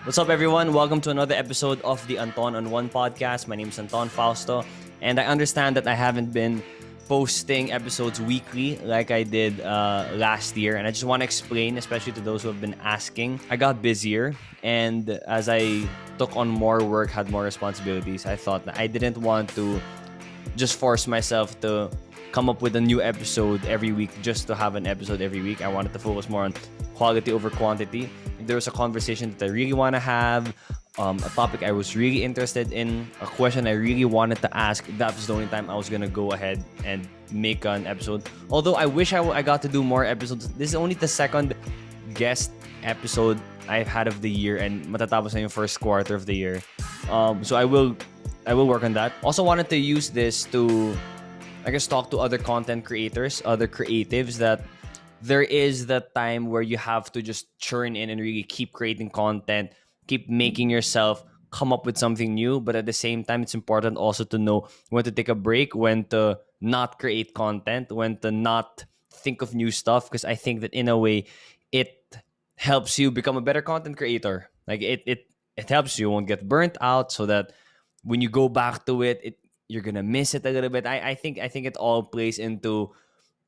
What's up, everyone? Welcome to another episode of the Anton on One podcast. My name is Anton Fausto, and I understand that I haven't been posting episodes weekly like I did last year, and I just want to explain, especially to those who have been asking. I got busier, and as I took on more work, had more responsibilities, I thought that I didn't want to just force myself to come up with a new episode every week just to have an episode every week. I wanted to focus more on quality over quantity. If there was a conversation that I really want to have, a topic I was really interested in, a question I really wanted to ask, that was the only time I was going to go ahead and make an episode. Although I wish I got to do more episodes. This is only the second guest episode I've had of the year, and matatapos na yung first quarter of the year. So I will work on that. Also wanted to use this to, I guess, talk to other content creators, other creatives, that there is that time where you have to just churn in and really keep creating content, keep making yourself come up with something new. But at the same time, it's important also to know when to take a break, when to not create content, when to not think of new stuff. Because I think that in a way, it helps you become a better content creator. Like it helps you won't get burnt out, so that when you go back to it, you're gonna miss it a little bit. I think it all plays into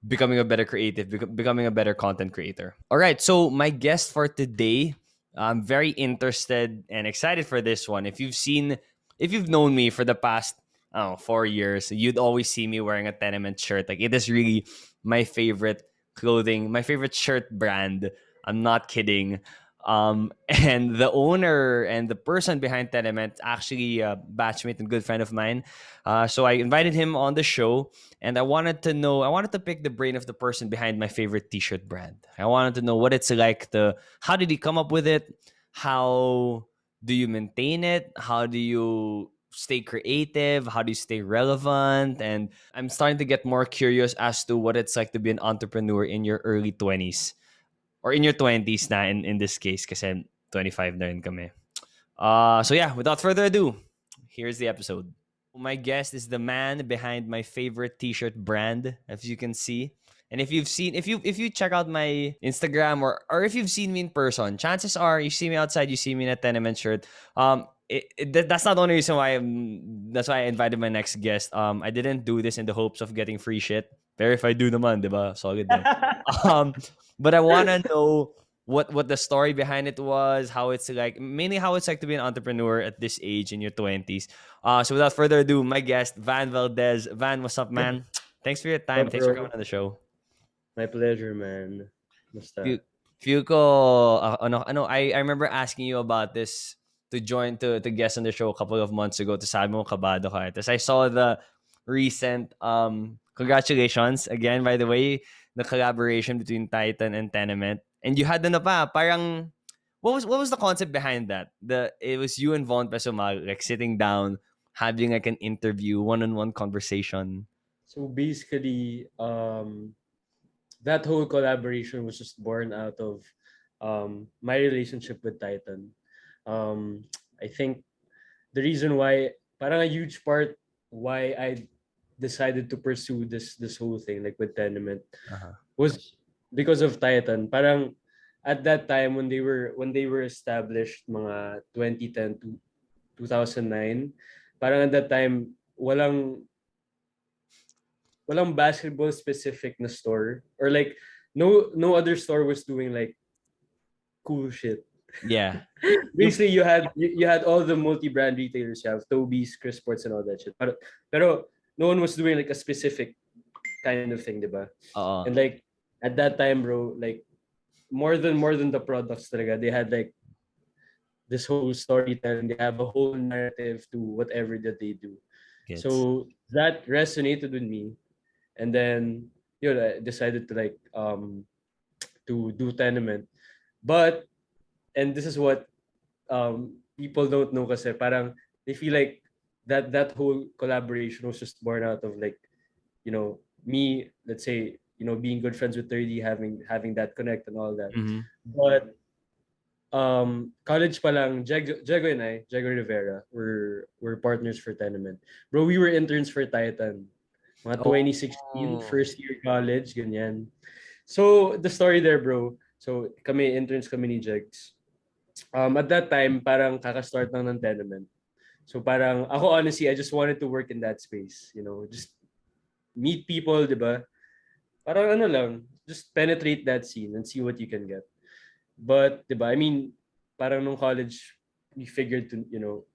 becoming a better creative, becoming a better content creator. All right, so my guest for today, I'm very interested and excited for this one. If you've known me for the past, I don't know, 4 years, you'd always see me wearing a Tenement shirt. Like, it is really my favorite clothing, my favorite shirt brand. I'm not kidding. And the owner and the person behind Tenement, actually a batchmate and good friend of mine. So I invited him on the show, and I wanted to pick the brain of the person behind my favorite t-shirt brand. I wanted to know what it's like how did he come up with it? How do you maintain it? How do you stay creative? How do you stay relevant? And I'm starting to get more curious as to what it's like to be an entrepreneur in your early 20s. Or in your 20s na, in this case, kasi 25 na rin kami. So yeah, without further ado, here's the episode. My guest is the man behind my favorite t-shirt brand, as you can see. And if you check out my Instagram, or if you've seen me in person, chances are you see me outside, you see me in a Tenement shirt. That's not the only reason why that's why I invited my next guest. I didn't do this in the hopes of getting free shit. Pero if I do naman, diba? Solid din. But I want to know what the story behind it was, mainly how it's like to be an entrepreneur at this age in your 20s. So without further ado, my guest, Van Valdez. Van, what's up, man? Thanks for your time. Thanks for coming on the show. My pleasure, man. Basta. Feel ko, I remember asking you about this to guest on the show a couple of months ago. To sabi mo kabado ka. Tapos I saw the recent congratulations again, by the way, the collaboration between Titan and Tenement. And you had parang what was the concept behind that? It was you and Von Pesumal like sitting down, having like an interview, one-on-one conversation. So basically, that whole collaboration was just born out of my relationship with Titan. I think the reason why, parang a huge part why I decided to pursue this whole thing, like with Tenement, was because of Titan. Parang at that time when they were established, mga 2010 to 2009, parang at that time walang basketball specific na store, or like no other store was doing like cool shit. Yeah. Basically, you had all the multi-brand retailers. You have Toby's, Chris Sports, and all that shit. Pero no one was doing like a specific kind of thing, diba? And like at that time, bro, like more than the products talaga, they had like this whole storytelling. They have a whole narrative to whatever that they do. Gets. So that resonated with me. And then I decided to like to do Tenement. But, and this is what people don't know, kasi parang they feel like that whole collaboration was just born out of like, me, let's say, being good friends with 30, having that connect and all that. Mm-hmm. But college pa lang, Jego and I, Jego Rivera, were partners for Tenement. Bro, we were interns for Titan. Mga 2016, first year college, ganyan. So, the story there, bro. So, interns kami ni Jegs. at that time, parang kakastart lang ng Tenement. So parang, ako honestly, I just wanted to work in that space. You know, just meet people, di ba? Parang ano lang, just penetrate that scene and see what you can get. But, di ba, I mean, parang nung college, we figured to, you know,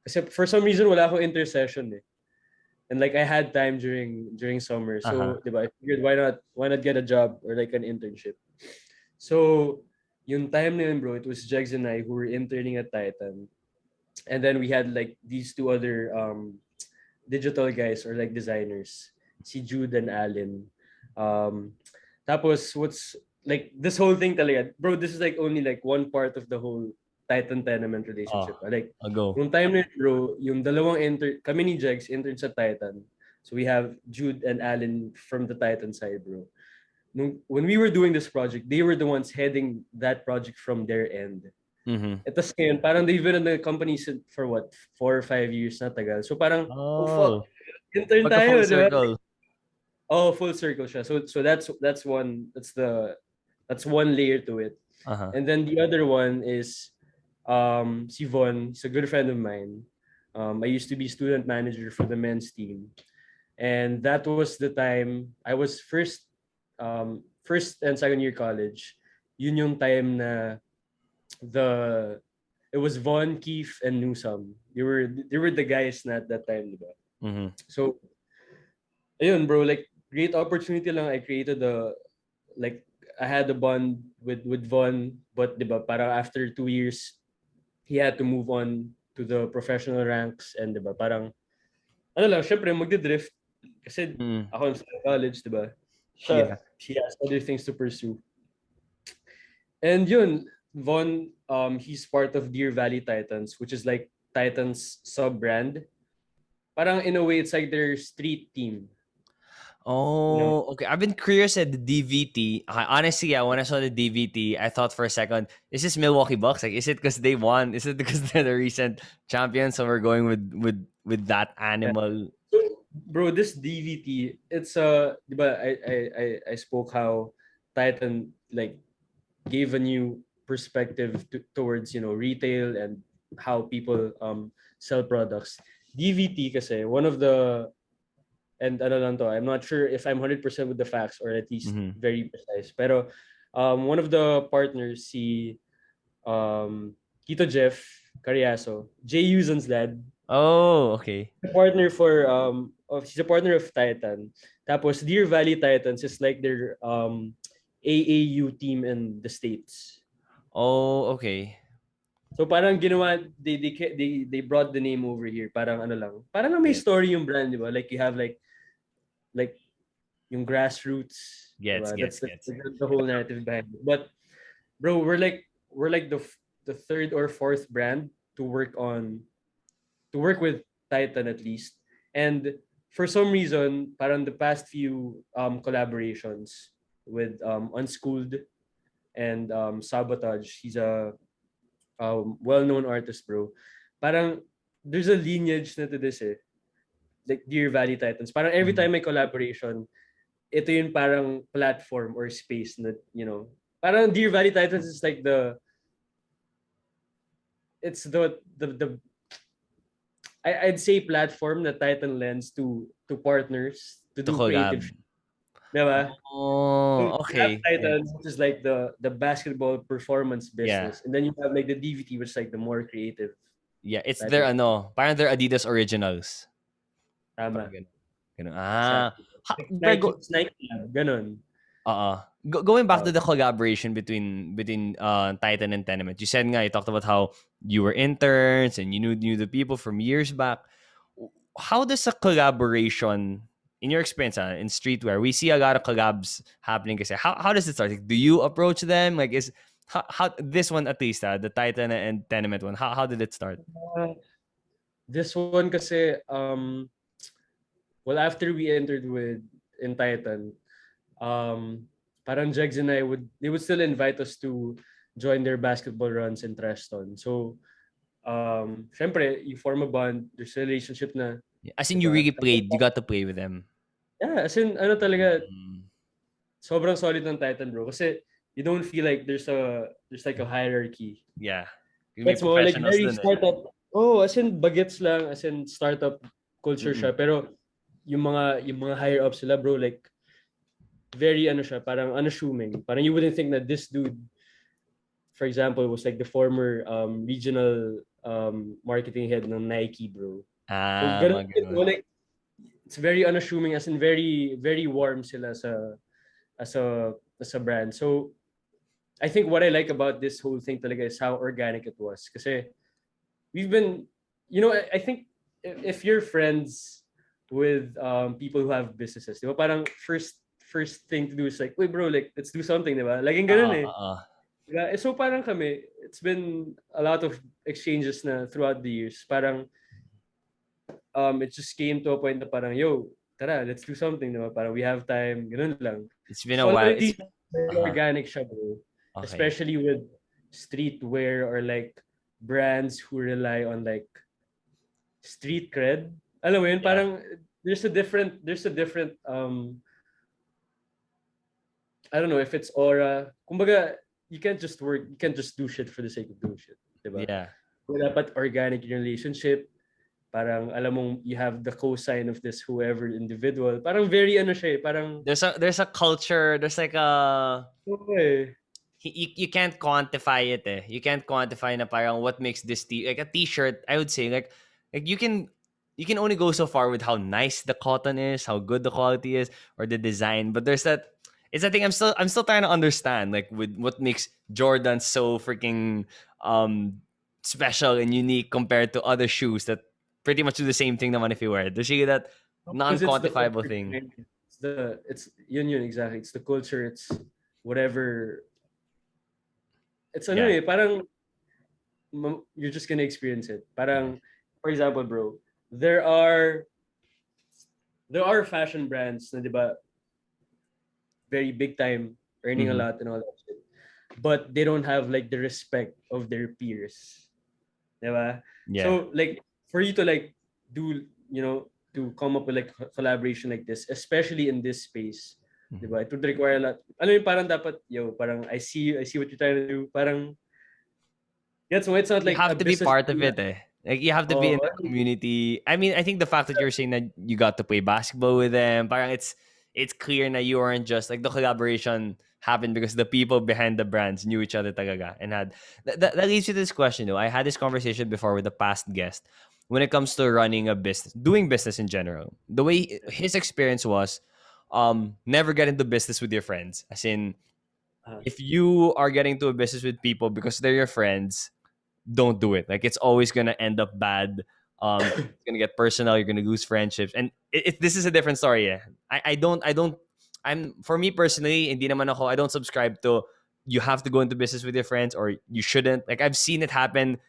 kasi for some reason, wala akong intersession eh. And like, I had time during summer. Uh-huh. So, di ba, I figured, why not get a job or like an internship? So, yung time na yun, bro, it was Jegs and I who were interning at Titan. And then we had like these two other digital guys or like designers, si Jude and Allen. Um, Tapos what's like this whole thing talaga, bro, this is like only like one part of the whole Titan Tenement Oh, relationship. Like, I'll go. yung time na yun, bro, yung dalawang kami ni Jegs, intern sa Titan. So we have Jude and Allen from the Titan side, bro. When we were doing this project, they were the ones heading that project from their end. Mm-hmm. At tas ngayon, parang they've been in the company for what, 4 or 5 years na tagal. So parang, oh fuck, Oh, intern pagka full tayo, di ba? circle. Oh, full circle siya. So that's one layer to it. Uh-huh. And then the other one is si Von. He's a good friend of mine. I used to be student manager for the men's team. And that was the time I was first and second year college. Yun yung time na the it was Von, Keith, and Newsome. They were the guys na at that time, di ba? Mm-hmm. So, ayun, bro, like great opportunity lang. I created like I had a bond with Von, but di ba, parang after 2 years, he had to move on to the professional ranks and di ba, parang ano lang, syempre magdi-drift kasi Mm. ako sa college, di ba? Yeah. She has other things to pursue. And yun, Von, he's part of Deer Valley Titans, which is like Titans sub-brand. Parang in a way, it's like their street team. You know? Oh, okay. I've been curious at the DVT. Honestly, yeah, when I saw the DVT, I thought for a second, is this Milwaukee Bucks? Like, is it because they won? Is it because they're the recent champions? So we're going with that Yeah. animal. So, bro, this DVT, it's diba, I spoke how Titan like gave a new perspective towards, you know, retail and how people sell products. DVT kasi one of the, and ano lang to, I'm not sure if I'm 100% with the facts or at least Mhm. very precise, pero one of the partners, si Tito Jeff Carriaso, Jay Usan's dad, Oh, okay. he's a partner of Titan. Tapos Deer Valley Titans is like their AAU team in the States. Oh, okay. So parang ginawa, they brought the name over here. Parang ano lang. Parang lang may Yeah. story yung brand, di ba? Like you have like yung grassroots. Gets, Diba? gets, That's gets. the whole narrative behind it. But bro, we're like the third or fourth brand to work with Titan at least. And for some reason, parang the past few collaborations with Unschooled and Sabotage, he's a well-known artist, bro. Parang there's a lineage na to this eh. Like Deer Valley Titans. Parang every Mhm. time may collaboration, ito yung parang platform or space na, you know, parang Deer Valley Titans is like it's the I'd say platform that Titan lends to partners to To do collab. creative. Diba? So Oh, you have okay. Titans, which is like the basketball performance Yeah. business. And then you have like the DVT, which is like the more creative Yeah, it's type their of parang their Adidas Originals. Parang tama. ganun. Ganun. Ah. Exactly. Ha, Like pero Nike Lab, ganun. Going back Uh, to the collaboration between Titan and Tenement. You said nga, you talked about how you were interns and you knew the people from years back. How does a collaboration, in your experience in streetwear, we see a lot of collabs happening kasi how does it start? Like, do you approach them? Like, is how this one at least, the Titan and Tenement one, how did it start? this one kasi well, after we entered in Titan, parang Jegs and they would still invite us to join their basketball runs in Treston. So, syempre, you form a bond, there's a relationship na, As in, you diba? really played, you got to play with them. Yeah, as in, ano talaga, Mm. sobrang solid ng Titan, bro. Kasi, you don't feel like there's like a hierarchy. Yeah. May That's more like professionals very dun eh. startup. Oh, as in bagets lang, as in startup culture Mm-mm. siya. Pero yung mga higher ups sila, bro, like very ano siya, parang unassuming. Parang you wouldn't think that this dude, for example, was like the former regional marketing head ng Nike, bro. So ganun, Mga ganun. like it's very unassuming, as in very very warm sila sa as a brand. So I think what I like about this whole thing talaga is how organic it was. Kasi we've been, I think if you're friends with people who have businesses, di ba, parang first thing to do is like, wait bro, like let's do something, di ba? Laging ganun eh. Uh-uh. Diba? So parang kami, it's been a lot of exchanges na throughout the years. Parang it just came to a point na parang, yo, tara, let's do something, di ba? Parang we have time, ganun lang. It's been a So while. already very Uh-huh. organic siya, bro. Okay. Especially with streetwear or like brands who rely on like street cred. Alam mo yun, Yeah. parang there's a different I don't know if it's aura. Kumbaga, you can't just do shit for the sake of doing shit. Diba? Yeah. Dapat organic yung relationship. Parang alam mong you have the cosign of this whoever individual. Parang very ano siya eh. Parang There's a culture, there's like a okay. you can't quantify it eh. You can't quantify na parang what makes this like a t-shirt, I would say like you can only go so far with how nice the cotton is, how good the quality is, or the design. But there's that it's a thing I'm still trying to understand, like with what makes Jordan so freaking special and unique compared to other shoes that pretty much do the same thing naman if you wear it. There's really that Because it's the non-quantifiable culture, thing. man. It's yun exactly. It's the culture. It's whatever. It's ano Yeah. eh, parang you're just gonna experience it. Parang, for example, bro, there are fashion brands na, di ba, very big time, earning a Mhm. lot and all that shit. But they don't have like the respect of their peers. Di ba? Yeah. So like for you to like do, to come up with like collaboration like this, especially in this space, Mhm. di ba? It would require a lot. Ano yung parang dapat, parang I see what you're trying to do. Parang that's why it's not You like a have to be business part of thing na, it eh. Like you have to be in the community. I mean, I think the fact that you're saying that you got to play basketball with them, parang it's clear that you weren't just like the collaboration happened because the people behind the brands knew each other talaga and had that leads to this question though. I had this conversation before with a past guest when it comes to running a business, doing business in general. The way his experience was, never get into business with your friends. As in, if you are getting into a business with people because they're your friends, don't do it. Like it's always gonna end up bad. It's gonna get personal. You're gonna lose friendships, and this is a different story. Yeah, I don't. I'm for me personally, hindi naman ako. I don't subscribe to you have to go into business with your friends or you shouldn't. Like I've seen it happen,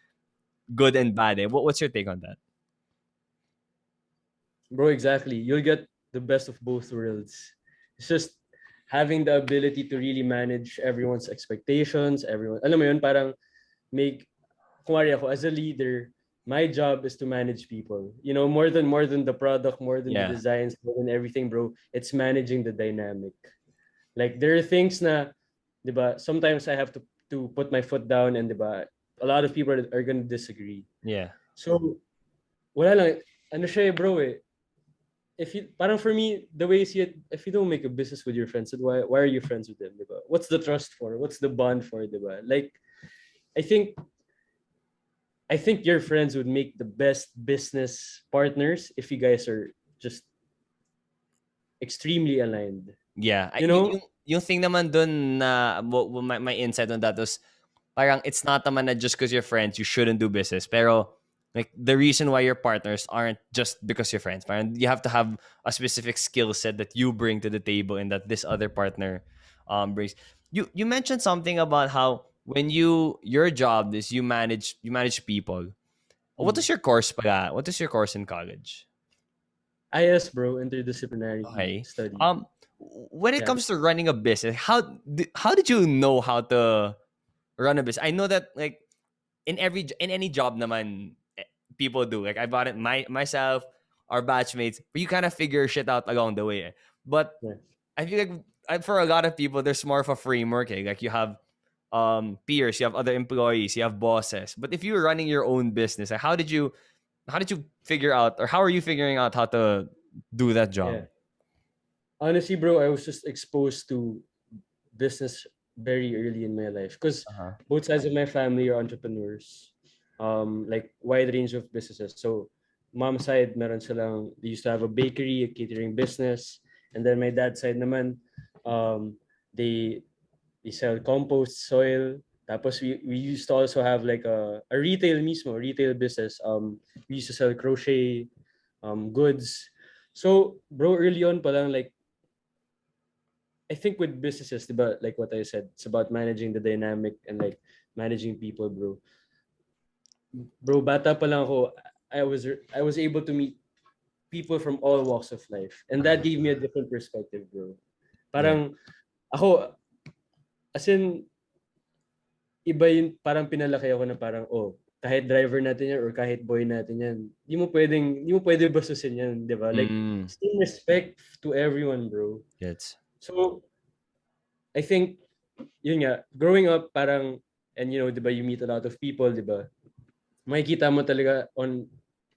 good and bad. Eh? What's your take on that? bro, exactly. You'll get the best of both worlds. It's just having the ability to really manage everyone's expectations, alam mo yun, parang make, kumari ako, as a leader, my job is to manage people. More than the product, more than the Yeah. designs, more than everything, bro. It's managing the dynamic. Like there are things na, diba, sometimes I have to put my foot down and diba, a lot of people are gonna disagree. Yeah. So, wala lang, ano siya bro eh. If you, parang for me, the way you see it, if you don't make a business with your friends, then why are you friends with them, diba? What's the trust for? What's the bond for, diba? Like, I think your friends would make the best business partners if you guys are just extremely aligned. Yeah. Yung thing naman dun na my insight on that was parang it's not naman na just because you're friends, you shouldn't do business. Pero like the reason why you're partners aren't just because you're friends. Parang you have to have a specific skill set that you bring to the table and that this other partner brings. You mentioned something about how when your job is you manage people. What is your course pala? What is your course in college? IS, bro, interdisciplinary Okay. study. When it comes to running a business, how did you know how to run a business? I know that like in any job naman people do. Like I bought it myself, our batchmates, but you kind of figure shit out along the way. But Yeah. I feel like for a lot of people, there's more of a framework. Eh? Like you have peers, you have other employees, you have bosses. But if you're running your own business, like how did you figure out, or how are you figuring out how to do that job? Yeah. Honestly, bro, I was just exposed to business very early in my life because Uh-huh. both sides of my family are entrepreneurs. Like wide range of businesses. So mom side, meron silang, they used to have a bakery, a catering business. And then my dad side naman, um, they they sell compost, soil. Tapos we used to also have like a retail mismo, retail business. We used to sell crochet goods. So bro, early on pa lang, like I think with businesses, diba, like what I said, it's about managing the dynamic and like managing people, bro. Bro, bata pa lang ako, I was able to meet people from all walks of life. And that gave me a different perspective, bro. Yeah. Parang ako, as in, iba yung parang pinalaki ako na parang, oh, kahit driver natin yan or kahit boy natin yan, di mo pwede basusin yan, di ba? Like, Mm. same respect to everyone, bro. Yes. So, I think, yun nga, growing up, parang, and you know, di ba, you meet a lot of people, di ba? Makikita mo talaga on,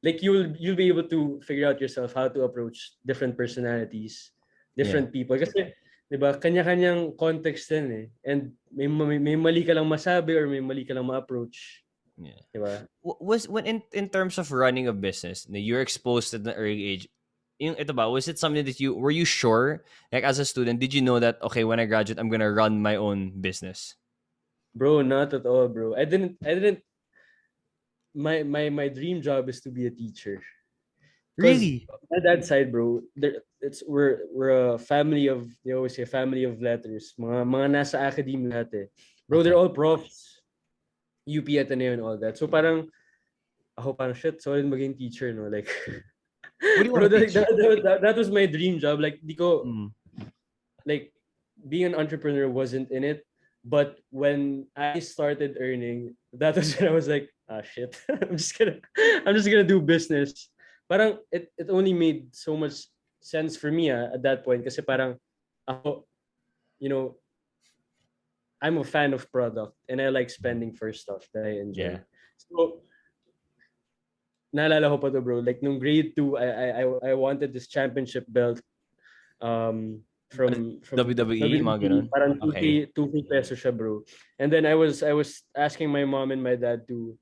like, you'll be able to figure out yourself how to approach different personalities, Yeah. different people. Kasi, di ba, kanya-kanyang context din eh. And may mali ka lang masabi or may mali ka lang ma-approach. Yeah. Di ba? Was when in terms of running a business, you're exposed at an early age. Ito ba, was it something that were you sure, like as a student, did you know that okay, when I graduate I'm gonna run my own business? Bro, not at all, bro. I didn't my dream job is to be a teacher. Because Really? my dad's side, bro, we're a family of, they always say family of letters. Mga nasa academe lahat eh. Bro, they're Okay. all profs. UP Ateneo and all that. So parang ako parang shit, so rin maging teacher, no? Like What do you want bro, to teach? that was my dream job. Like di ko, Mm. like being an entrepreneur wasn't in it, but when I started earning, that was when I was like, ah shit, I'm just gonna do business. Parang it only made so much sense for me at that point kasi parang ako, you know, I'm a fan of product and I like spending for stuff that I Yeah. enjoy. So naalala ko pa to, bro, like nung grade 2 I wanted this championship belt from WWE, mga WWE, ganun. parang Okay. 2K peso siya, bro. And then I was asking my mom and my dad to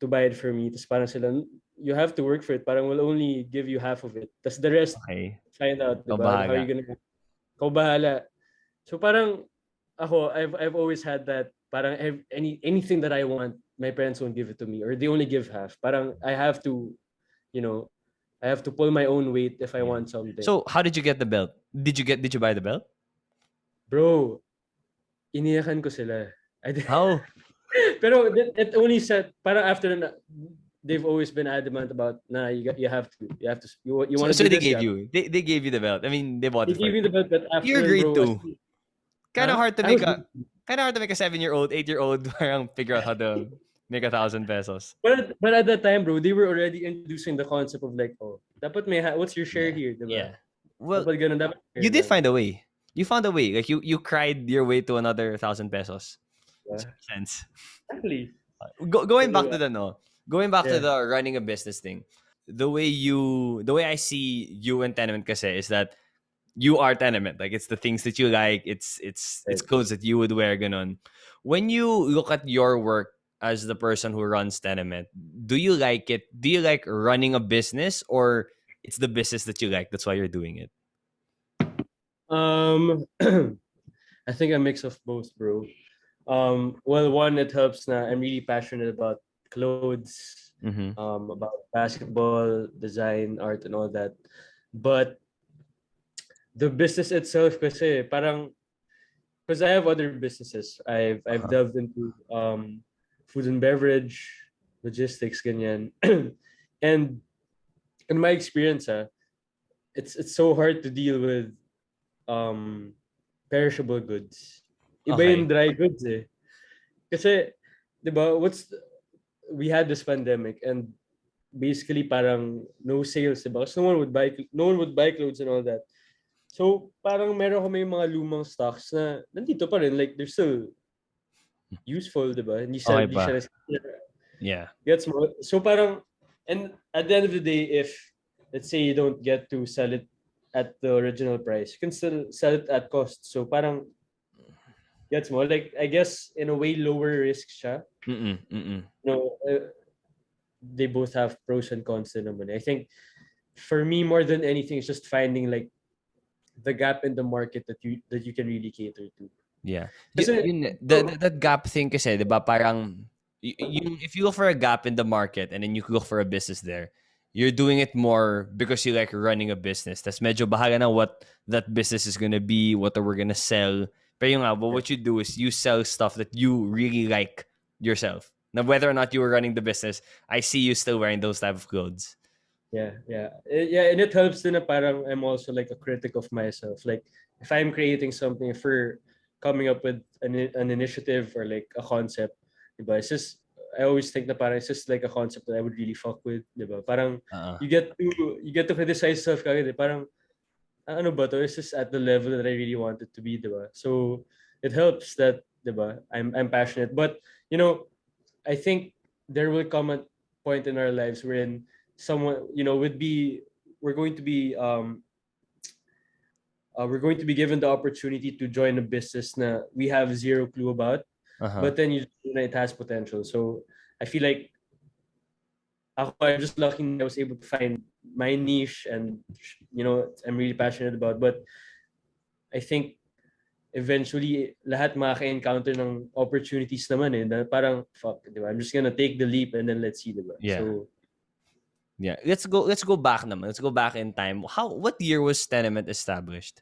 buy it for me. Tapos parang sila, you have to work for it. Parang we'll only give you half of it. Tapos the rest, Okay. find out, Ikaw diba? How you bahala. gonna, ikaw bahala. So parang ako, I've always had that, parang anything that I want, my parents won't give it to me or they only give half. Parang I have to, you know, I have to pull my own weight if I Yeah. want something. So how did you get the belt? Did you buy the belt? Bro, iniyakan ko sila. How? Pero it only said, parang after na, they've always been adamant about, nah, you have to you So want to so do they this, gave yeah. you. They gave you the belt. I mean, they bought They it for gave you. me the belt, but You're after, grade bro, two. Kind of huh? hard to I make was, a 7-year-old, 8-year-old parang figure out how to make 1,000 pesos. but at that time, bro, they were already introducing the concept of like, oh, dapat may what's your share Yeah. here, diba? Yeah. Well, Dapat ganun, dapat you share did lang. find a way. You found a way. Like you cried your way to another 1,000 pesos. Which Yeah. makes sense. Exactly. Going back to So, the no. Going back to yeah. the running a business thing. The way I see you and Tenement kasi is that you are Tenement. Like it's the things that you like. It's Right. clothes that you would wear. Ganon. When you look at your work as the person who runs Tenement, do you like it? Do you like running a business, or it's the business that you like? That's why you're doing it. Um, I think a mix of both, bro. Well, one, it helps na I'm really passionate about clothes, Mm-hmm. about basketball, design, art, and all that. But the business itself, kasi parang, because I have other businesses. I've Uh-huh. delved into food and beverage, logistics, ganyan. And in my experience, it's so hard to deal with um perishable goods. Iba yung Okay. dry goods eh. Kasi, di ba, we had this pandemic and basically parang no sales, di ba? 'Cause no one would buy clothes and all that. So, parang meron kami mga lumang stocks na nandito pa rin. Like, they're still useful, di ba? Okay Hindi siya pa. nasisira. Yeah. Gets mo? So, parang, and at the end of the day, if, let's say, you don't get to sell it at the original price, you can still sell it at cost. So, parang, gets mo? Like, I guess, in a way, lower risk siya. Mm-mm, mm-mm. No, they both have pros and cons din naman. I think, for me, more than anything, it's just finding, like, the gap in the market that you can really cater to. Yeah. Kasi, That gap thing kasi, di ba, parang, if you look for a gap in the market and then you look for a business there, you're doing it more because you like running a business. Tas medyo bahala na what that business is gonna be, what we're gonna sell. Pero yung nga, but what you do is you sell stuff that you really like yourself. Now, whether or not you were running the business, I see you still wearing those type of clothes. yeah, and it helps din na parang I'm also like a critic of myself. Like, if I'm creating something, if we're coming up with an initiative or like a concept, diba? It's just, I always think na parang it's just like a concept that I would really fuck with, diba? Parang Uh-uh. you get to criticize stuff kagad, eh. Parang ano ba to? It's just at the level that I really want it to be, diba? So it helps that, diba? I'm passionate, but you know, I think there will come a point in our lives wherein someone, would be we're going to be we're going to be given the opportunity to join a business na we have zero clue about, Uh-huh. but then it has potential. So I feel like I'm just lucky that I was able to find my niche, and I'm really passionate about. But I think eventually lahat makaka-encounter ng opportunities naman, eh, na parang fuck, diba? I'm just gonna take the leap and then let's see, diba? Yeah. So Yeah. Let's go back naman. Let's go back in time. What year was Tenement established?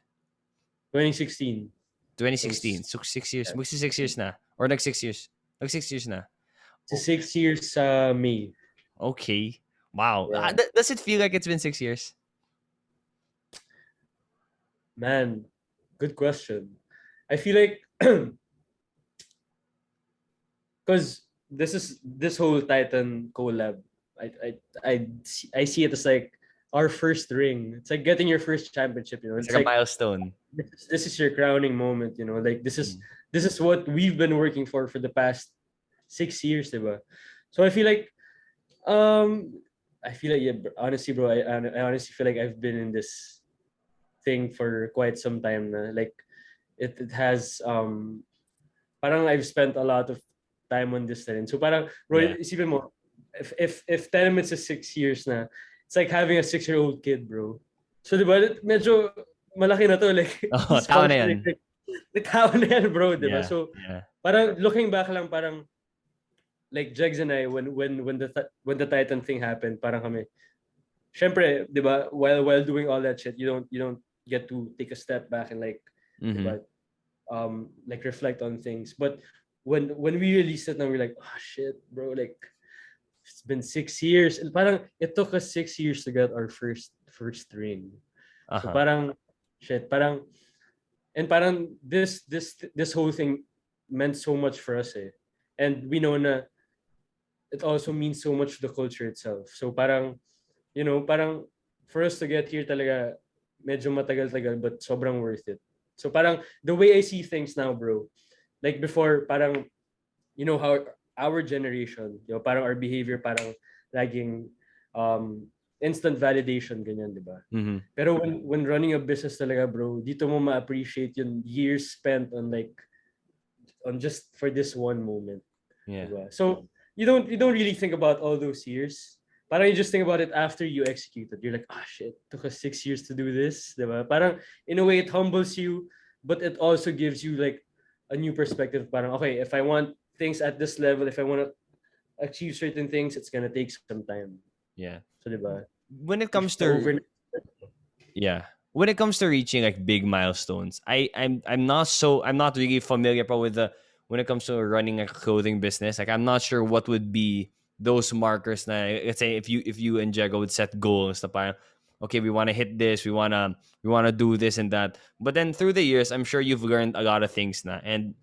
2016 2016. was So 6 years. Magsi 6 years na. Or nag 6 years. Nag 6 years na. to 6 years sa May. Okay. Wow. Yeah. Does it feel like it's been 6 years? Man, good question. I feel like because this whole Titan collab, I see it as like our first ring. It's like getting your first championship. It's It's like a like milestone. this is your crowning moment. Like Mm. this is what we've been working for the past 6 years, diba? So um, I feel like, yeah, honestly, bro, I honestly feel like I've been in this thing for quite some time na. Like it has parang I've spent a lot of time on this rin. So parang, bro, Yeah. isipin mo, if Tenements is 6 years na, it's like having a 6-year-old kid, bro. So diba, medyo malaki na to, like, Oh, this tama na function, yan. like tao na yan, bro, diba? Yeah. So Yeah. parang looking back lang, parang like Jegs and I, when the Titan thing happened, parang kami, syempre, diba, while doing all that shit, you don't get to take a step back and like, Mm-hmm. diba, like reflect on things. But when we released it, now we're like, oh shit, bro, like it's been 6 years, and parang it took us 6 years to get our first ring. So Uh-huh. parang shit, parang this whole thing meant so much for us, eh. And we know na it also means so much to the culture itself. So parang, parang for us to get here talaga, medyo matagal-tagal, but sobrang worth it. So parang the way I see things now, bro, like before, parang, how our generation, parang our behavior, parang laging instant validation, ganyan, di ba? Mm-hmm. Pero when running a business talaga, bro, dito mo ma-appreciate yung years spent on just for this one moment. Yeah. Diba? So you don't really think about all those years. Parang you just think about it after you execute it. You're like, ah, shit, took us 6 years to do this. Diba? Parang in a way it humbles you, but it also gives you like a new perspective. Parang, okay, if I want things at this level, if I want to achieve certain things, it's gonna take some time. Yeah. So diba? When it comes The to when it comes to reaching like big milestones, I'm not really familiar pa with the when it comes to running a clothing business. Like I'm not sure what would be those markers. Na, let's say if you and Jago would set goals, na parang, okay, we want to hit this, we wanna do this and that. But then through the years, I'm sure you've learned a lot of things na. And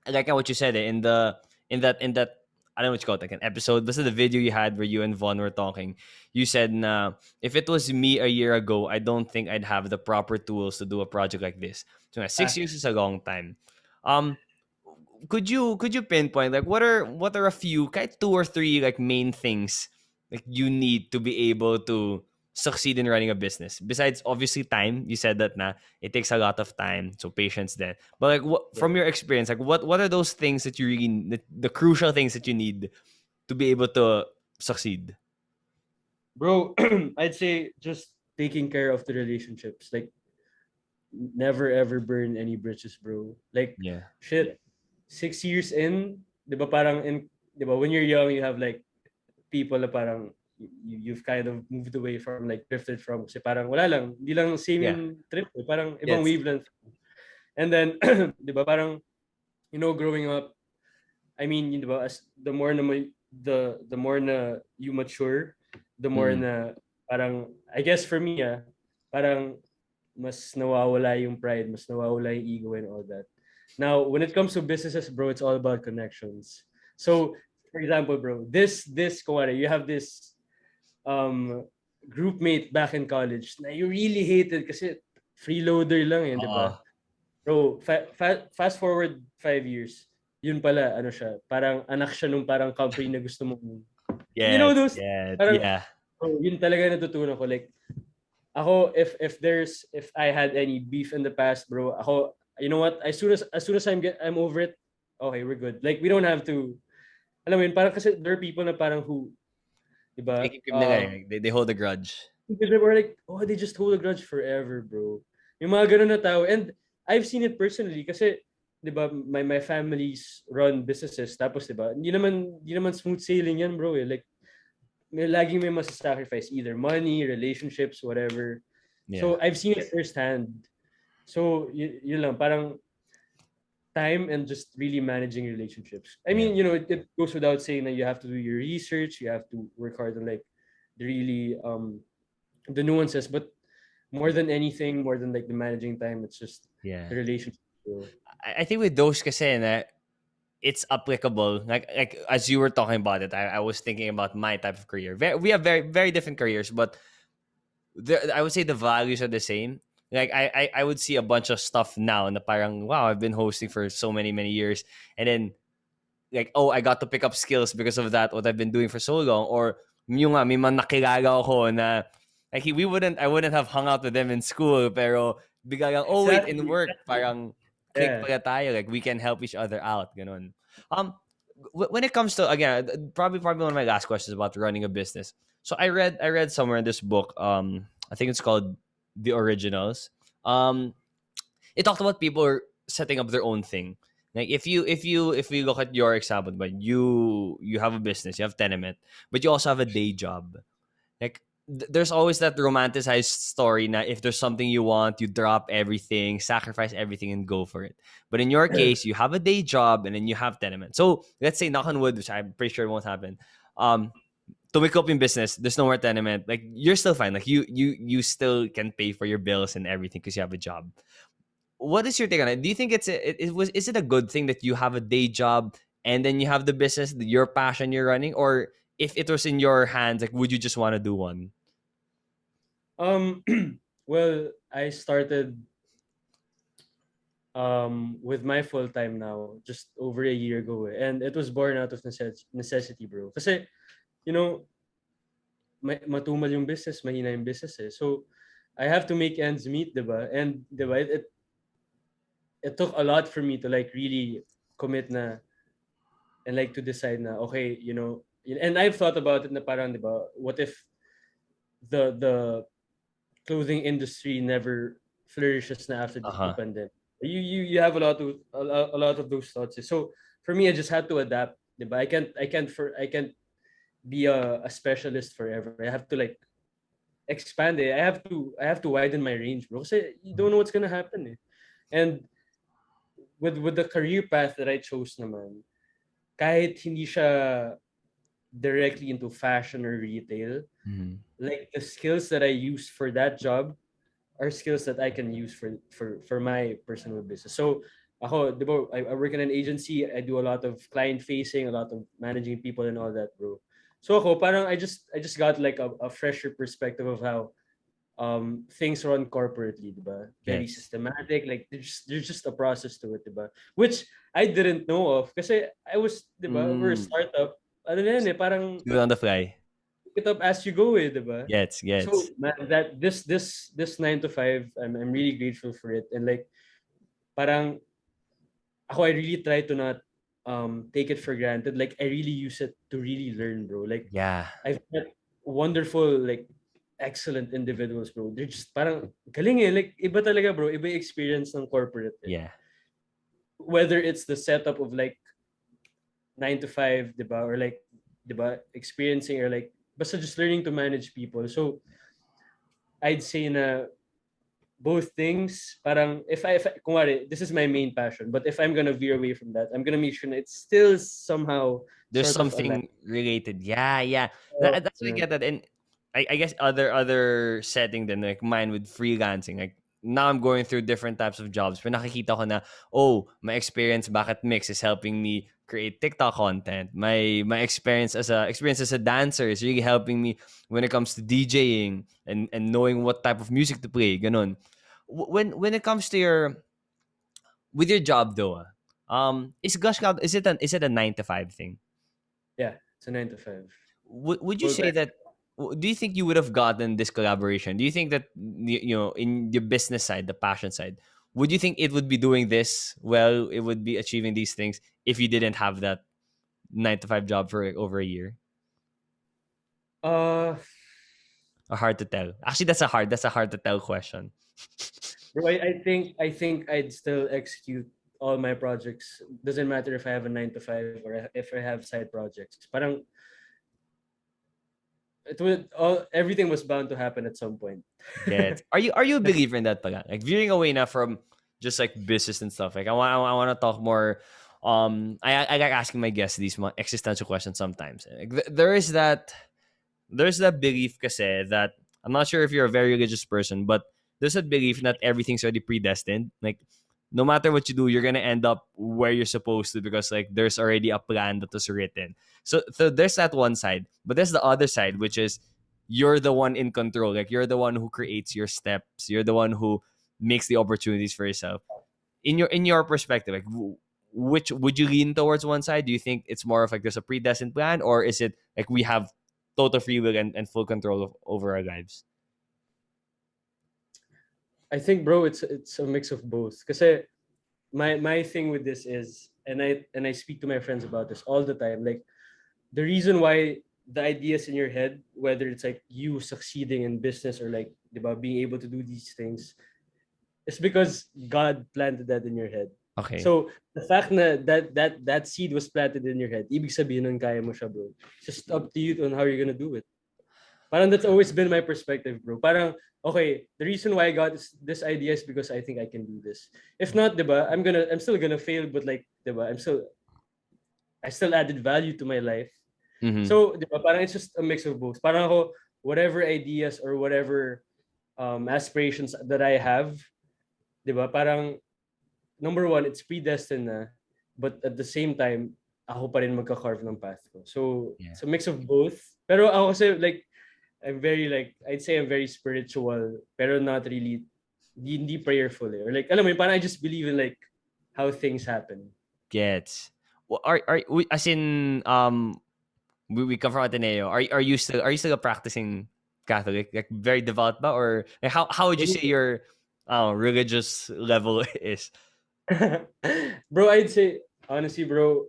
like what you said, in that I don't know what you call it, like an episode. This is the video you had where you and Vaughn were talking. You said, na, if it was me a year ago, I don't think I'd have the proper tools to do a project like this. So 6 years is a long time. Um, could you pinpoint like what are a few, kahit 2 or 3 like main things like you need to be able to succeed in running a business besides obviously time? You said that na it takes a lot of time, so patience then. But like what Yeah. from your experience, like what are those things that you really the crucial things that you need to be able to succeed? Bro, I'd say just taking care of the relationships. Like never ever burn any bridges, bro. Like Yeah. shit, 6 years in, 'di ba parang in, 'di ba when you're young you have like people na parang you've kind of moved away from, like drifted from, kasi parang wala lang, hindi lang same Yeah. yung trip, eh. Parang ibang Yes. wavelength. And then 'di ba parang growing up, I mean, 'di ba, as the more na you mature, the more Mm. na parang I guess for me parang mas nawawala yung pride, mas nawawala yung ego and all that. Now, when it comes to businesses, bro, it's all about connections. So, for example, bro, this kuwari, you have this um group mate back in college na you really hated kasi freeloader lang eh, 'di ba? Oo. Bro, fast forward 5 years, yun pala, ano siya, parang anak siya nung parang company na gusto mo. You know Yes, those, yes, parang, yeah. bro, yun talaga natutunan ko. Like, ako, if I had any beef in the past, bro, ako, you know what, as soon as I'm over it, okay, we're good. Like, we don't have to, alam mo yun, parang kasi there are people na parang who, diba, Nakikip nila eh. They hold a grudge. because we're like, oh, they just hold a grudge forever, bro. Yung mga ganun na tao. And I've seen it personally kasi, di ba, my families run businesses. Tapos, di ba, hindi naman smooth sailing yan, bro. Eh. Like, laging may sacrifice, either money, relationships, whatever. Yeah. So, I've seen it firsthand. So, yun lang, parang time and just really managing relationships. I Yeah. mean, it goes without saying that you have to do your research, you have to work hard on like the really the nuances, but more than anything, more than like the managing time, it's just Yeah. the relationship. So, I think with those kasi na it's applicable. Like as you were talking about it, I was thinking about my type of career. We have very very different careers, but I would say the values are the same. Like I would see a bunch of stuff now na parang wow, I've been hosting for so many years, and then like, oh, I got to pick up skills because of that, what I've been doing for so long. Or yung nga, may mga nakilala ako na like I wouldn't have hung out with them in school, pero bigla lang, oh wait, in exactly. work parang click Yeah. pala tayo, like we can help each other out, ganun. Um when it comes to, again, probably one of my last questions about running a business. So I read somewhere in this book, I think it's called The Originals. It talked about people setting up their own thing. Like if we look at your example, but you have a business, you have Tenement, but you also have a day job. Like there's always that romanticized story na if there's something you want, you drop everything, sacrifice everything, and go for it. But in your case, you have a day job and then you have Tenement. So let's say knock on wood, which I'm pretty sure won't happen. Um, tumikop in business, there's no more Tenement. Like you're still fine. Like you still can pay for your bills and everything because you have a job. What is your take on it? Do you think is it a good thing that you have a day job and then you have the business, your passion you're running, or if it was in your hands, like would you just want to do one? Um. Well, I started with my full time now just over a year ago, eh. And it was born out of necessity, bro. Kasi you know, matumal yung business, mahina yung business eh. So I have to make ends meet, diba? And diba, it took a lot for me to like really commit na and like to decide na okay, and I've thought about it na parang, diba, what if the clothing industry never flourishes na after the Uh-huh. pandemic. You have a lot of those thoughts. So for me, I just had to adapt. Diba? I can't be a specialist forever. I have to like expand it. I have to widen my range, bro. Kasi you don't know what's gonna happen. Eh. And with the career path that I chose naman, kahit hindi siya directly into fashion or retail, Mhm. like the skills that I use for that job are skills that I can use for my personal business. So ako, di ba, I work in an agency. I do a lot of client facing, a lot of managing people and all that, bro. So ako, parang I just got like a fresher perspective of how things run corporately, diba? Very Gets. systematic. Like there's just a process to it, diba? Which I didn't know of kasi I was, diba? We're a Mm. startup. Ano na yan eh, parang Do it on the fly. pick it up as you go eh, diba? Gets. So man, that this 9 to 5, I'm really grateful for it. And like parang ako, I really try to not take it for granted. Like I really use it to really learn, bro. Like Yeah. I've met wonderful, like excellent individuals, bro. They're just parang galing eh. Like iba talaga, bro. Iba yung experience ng corporate eh. Yeah. Whether it's the setup of like 9 to 5, diba? Or like, diba? Experiencing or like basta just learning to manage people. So I'd say na both things, parang if I kumari, this is my main passion, but if I'm gonna veer away from that, I'm gonna make sure that it's still somehow There's sort of aligned. something related. Yeah. So, That's why I get that. And I guess other setting than like mine with freelancing. Like now I'm going through different types of jobs. Pero nakikita ko na, oh, my experience back at Mix is helping me create TikTok content. My experience as a dancer is really helping me when it comes to DJing and knowing what type of music to play. Ganon. When it comes to your with your job though, is Gush Club, is it a 9 to 5 thing? yeah, it's a 9 to 5. Would you Full say time. that, do you think you would have gotten this collaboration? Do you think that in your business side, the passion side, would you think it would be doing this well, it would be achieving these things if you didn't have that 9 to 5 job for like over a year? Uh, Or hard to tell? Actually, that's a hard to tell question. bro, I think I'd still execute all my projects. Doesn't matter if I have a 9 to 5 or if I have side projects. Parang it would all everything was bound to happen at some point. Get. Are you a believer in that pala? Like veering away now from just like business and stuff. Like I want to talk more. I like asking my guests these more existential questions sometimes. Like, there's that belief kasi that I'm not sure if you're a very religious person, but there's that belief that everything's already predestined. Like no matter what you do, you're gonna end up where you're supposed to because like there's already a plan that was written. So there's that one side, but there's the other side, which is you're the one in control. Like you're the one who creates your steps. You're the one who makes the opportunities for yourself. In your perspective, like which would you lean towards one side? Do you think it's more of like there's a predestined plan, or is it like we have total free will and full control over our lives? I think, bro, it's a mix of both. Kasi my thing with this is, and I speak to my friends about this all the time. Like the reason why the ideas in your head, whether it's like you succeeding in business or like about being able to do these things, is because God planted that in your head. Okay. So the fact that seed was planted in your head, ibig sabihin nun kaya mo siya, bro. It's just up to you on how you're gonna do it. Parang that's always been my perspective, bro. Parang, okay, the reason why I got this idea is because I think I can do this. If not, diba, I'm still gonna fail, but like, diba, I still added value to my life. Mm-hmm. So, diba, parang it's just a mix of both. Parang ako, whatever ideas or whatever aspirations that I have, diba, parang number one, it's predestined na, but at the same time, ako pa rin magka-carve ng path ko. So, Yeah. it's a mix of both. Pero ako kasi, like, I'm very, like, I'd say I'm very spiritual, pero not really, hindi prayerful eh. Or like, alam mo yun, parang I just believe in like, how things happen. Gets. Well, as in we come from Ateneo. Are you still a practicing Catholic? Like very devout ba, or like, how would you say your religious level is? Bro, I'd say, honestly, bro,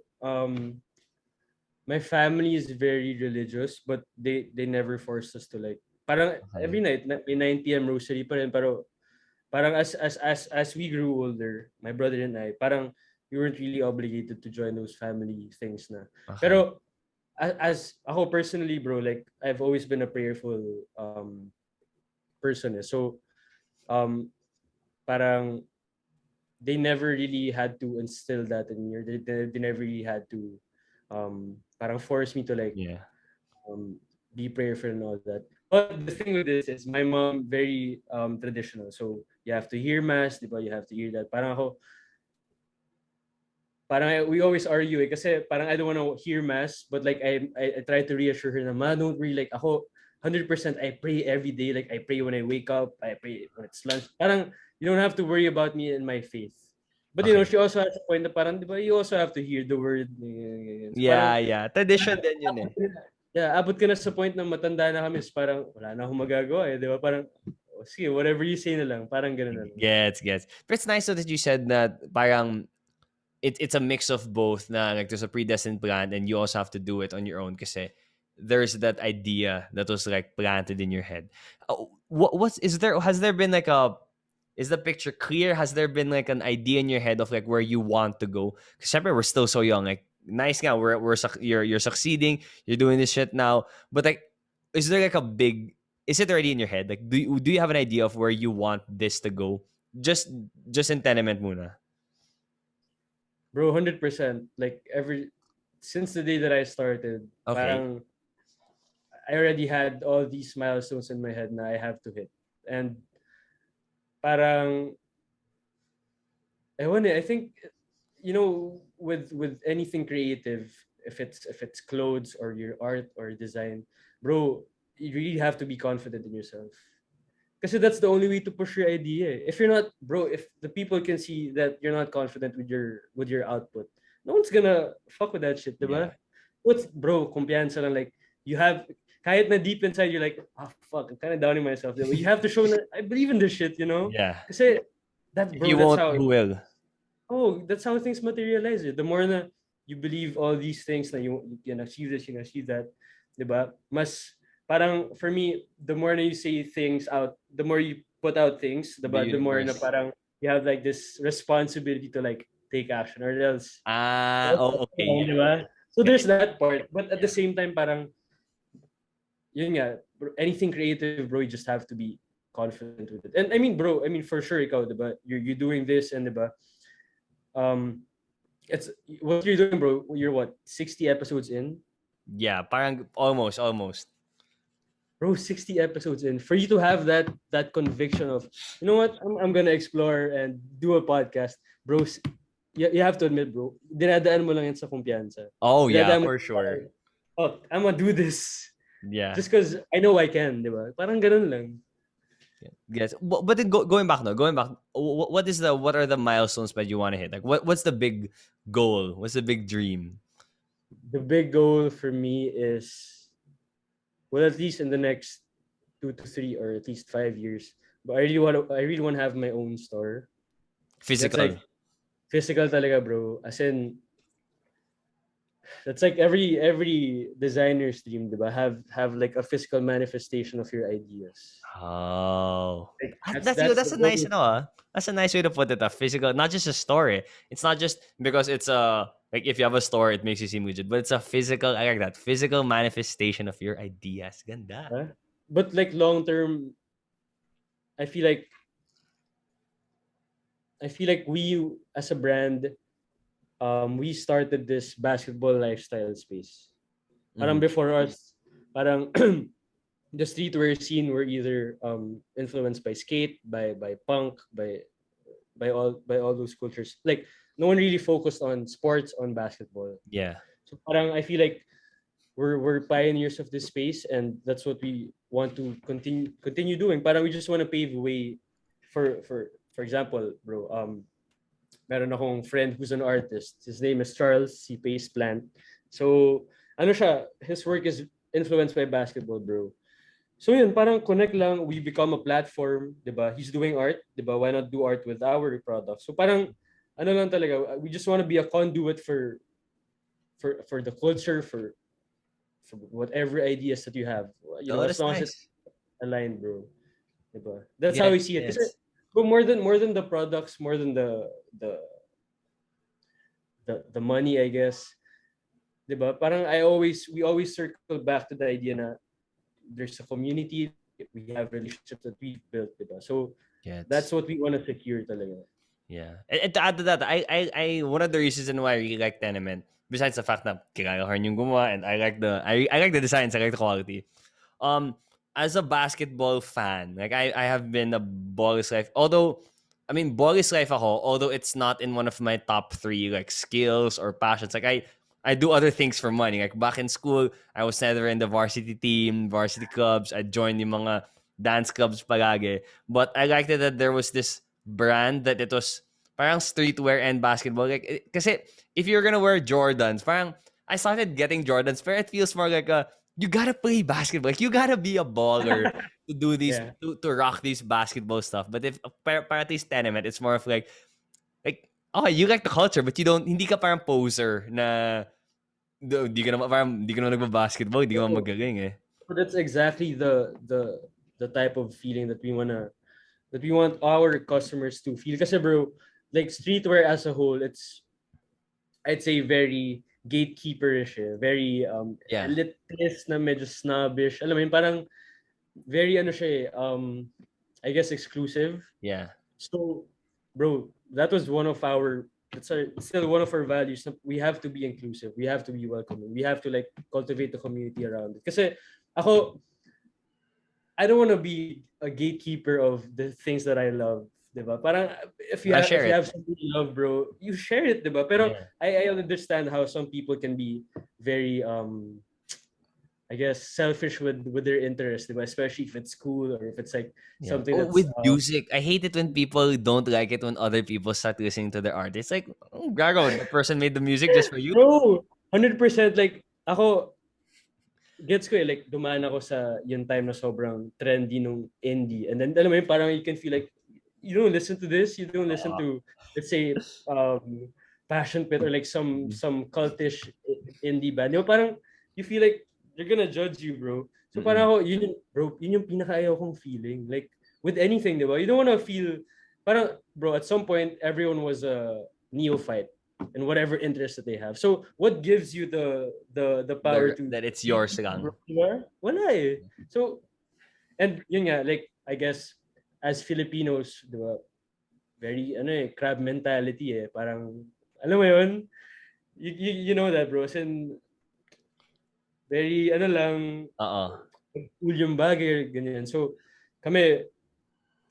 my family is very religious, but they never forced us to like, parang Okay. every night, may 9 p.m. rosary pa rin, pero parang as we grew older, my brother and I, parang we weren't really obligated to join those family things na. Okay. Pero as ako personally, bro, like I've always been a prayerful person. So um parang they never really had to instill that in me. Or they never really had to parang force me to like Yeah. be prayerful and all that. But the thing with this is my mom very traditional. So you have to hear mass, diba? You have to hear that. Parang ako, we always argue kasi parang I don't want to hear mass, but like I try to reassure her na ma, don't really, like ako 100% I pray every day, like I pray when I wake up, I pray when it's lunch. Parang you don't have to worry about me and my faith. But you know, Okay. she also has a point na parang, di ba, you also have to hear the word. So parang, Yeah. Tradition din yun eh. yeah, abot ka na sa point na matanda na kami, so parang wala na akong magagawa eh, di ba? Parang, oh, sige, whatever you say na lang, parang ganun na lang. Gets. But it's nice though that you said that parang it's a mix of both na like there's a predestined plan and you also have to do it on your own kasi there's that idea that was like planted in your head. Has there been like is the picture clear? Has there been like an idea in your head of like where you want to go? Because syempre we're still so young. Like nice nga, you're succeeding, you're doing this shit now. But like, is there like is it already in your head? Like, do you have an idea of where you want this to go? Just in Tenement muna. Bro, 100%. Like since the day that I started, Okay. parang I already had all these milestones in my head na I have to hit. And parang I think, you know, with anything creative, if it's clothes or your art or design, bro, you really have to be confident in yourself. Because that's the only way to push your idea. If you're not, bro, if the people can see that you're not confident with your output, no one's gonna fuck with that shit, diba? Yeah. What's, bro, kumpiyansa lang, like you have, kahit na deep inside you're like, fuck, I'm kind of doubting myself. Diba? You have to show that I believe in this shit, you know? Yeah. Kasi that's, If bro, you that's won't, how, who will? that's how things materialize. The more na you believe all these things na you can achieve this, you can achieve that, diba? Mas parang for me, the more na you say things out, the more you put out things, diba? The more na parang you have like this responsibility to like take action, or else. Okay. Yeah. Diba? So there's that part, but at the same time, parang yun nga, anything creative, bro, you just have to be confident with it. And I mean, bro, for sure, ikaw, diba? You're doing this, and diba? It's what you're doing, bro. You're what, 60 episodes in? Yeah, parang almost. Bro, 60 episodes in. For you to have that conviction of, you know what, I'm gonna explore and do a podcast, bro. You have to admit, bro, dinadaan mo lang yan sa kumpiyansa. Oh yeah, Dinadaan mo, for sure. oh, I'm gonna do this. Yeah. Just because I know I can, di ba? Parang ganun lang. Yes, but then going back, what are the milestones that you want to hit? Like, what's the big goal? What's the big dream? The big goal for me is, well, at least in the next 2 to 3 or at least 5 years. But I really want to have my own store. Physical. That's like physical talaga, bro. As in, that's like every designer's dream, diba? Have like a physical manifestation of your ideas. Oh, Like, that's a nice, that's a nice way to put it. A physical, not just a story. It's not just because it's like if you have a store, it makes you seem legit, but it's a physical. I like that physical manifestation of your ideas. Ganda. Huh? But like long term, I feel like we as a brand, we started this basketball lifestyle space. Parang before us, parang the streetwear scene were either influenced by skate, by punk, by all those cultures. Like no one really focused on sports, on basketball. Yeah. So parang I feel like we're pioneers of this space, and that's what we want to continue doing. Parang we just want to pave the way for example, bro, meron akong friend who's an artist. His name is Charles. He plays plant. So ano siya, his work is influenced by basketball, bro. So yun, parang connect lang, we become a platform, 'di ba? He's doing art, 'di ba? Why not do art with our products? So parang ano lang talaga, we just want to be a conduit for the culture, for whatever ideas that you have. You know, as long as it's aligned, bro. 'Di ba? That's how we see it. Kasi, but more than the products, more than the money, I guess. 'Di ba? Parang we always circle back to the idea na there's a community, we have relationships that we've built, diba? So that's what we want to secure talaga. Yeah. And to add to that, I one of the reasons why I really like Tenement, besides the fact that kilala ko yung gumawa, and I like the designs, I like the quality. As a basketball fan, like I have been a ball life, although I mean, ball is life ako, although it's not in one of my top 3 like skills or passions. Like I do other things for money. Like back in school, I was never in the varsity team, varsity clubs. I joined yung mga dance clubs palagi. But I liked it that there was this brand that it was parang streetwear and basketball. Like, kasi if you're gonna wear Jordans, parang I started getting Jordans, but it feels more like you gotta play basketball. Like you gotta be a baller to do these Yeah. to rock these basketball stuff. But if para at least Tenement, it's more of like oh, you like the culture, but you don't hindi ka parang poser na di ka naman parang di ka naman nagba-basketball, di ka naman So, magaling eh. so that's exactly the type of feeling that we want our customers to feel. Kasi bro, like streetwear as a whole, it's I'd say very gatekeeperish, eh. Very Yeah. elitist na medyo snobbish. Alam mo yun, parang very ano siya eh, I guess exclusive. Yeah. So, bro, that was one of our still one of our values. We have to be inclusive. We have to be welcoming. We have to like cultivate the community around it. Kasi ako, I don't want to be a gatekeeper of the things that I love. Diba? Parang if you Share have it. something you love, bro, you share it, diba? Pero Yeah. I understand how some people can be very I guess selfish with their interest, diba? Especially if it's cool or if it's like something Oh, that's with music, I hate it when people don't like it when other people start listening to their art. It's like, oh, gago, the person made the music just for you. bro, 100% like ako gets ko eh, like dumaan ako sa yung time na sobrang trendy nung indie. And then alam mo yun, parang you can feel like you don't listen to this, you don't listen to let's say Passion Pit or like some cultish indie band. You know, parang you feel like they're gonna judge you, bro. So parang ako, yun yung pinaka-ayaw kong feeling. Like with anything, di ba? You don't wanna feel parang bro, at some point everyone was a neophyte and whatever interest that they have. So what gives you the power to That it's yours lang. wala eh. So and yun nga, like I guess as Filipinos, di ba, very crab mentality eh. Parang alam mo yun, you know that, bro. And very lang, cool yung bagay, ganyan. So kami,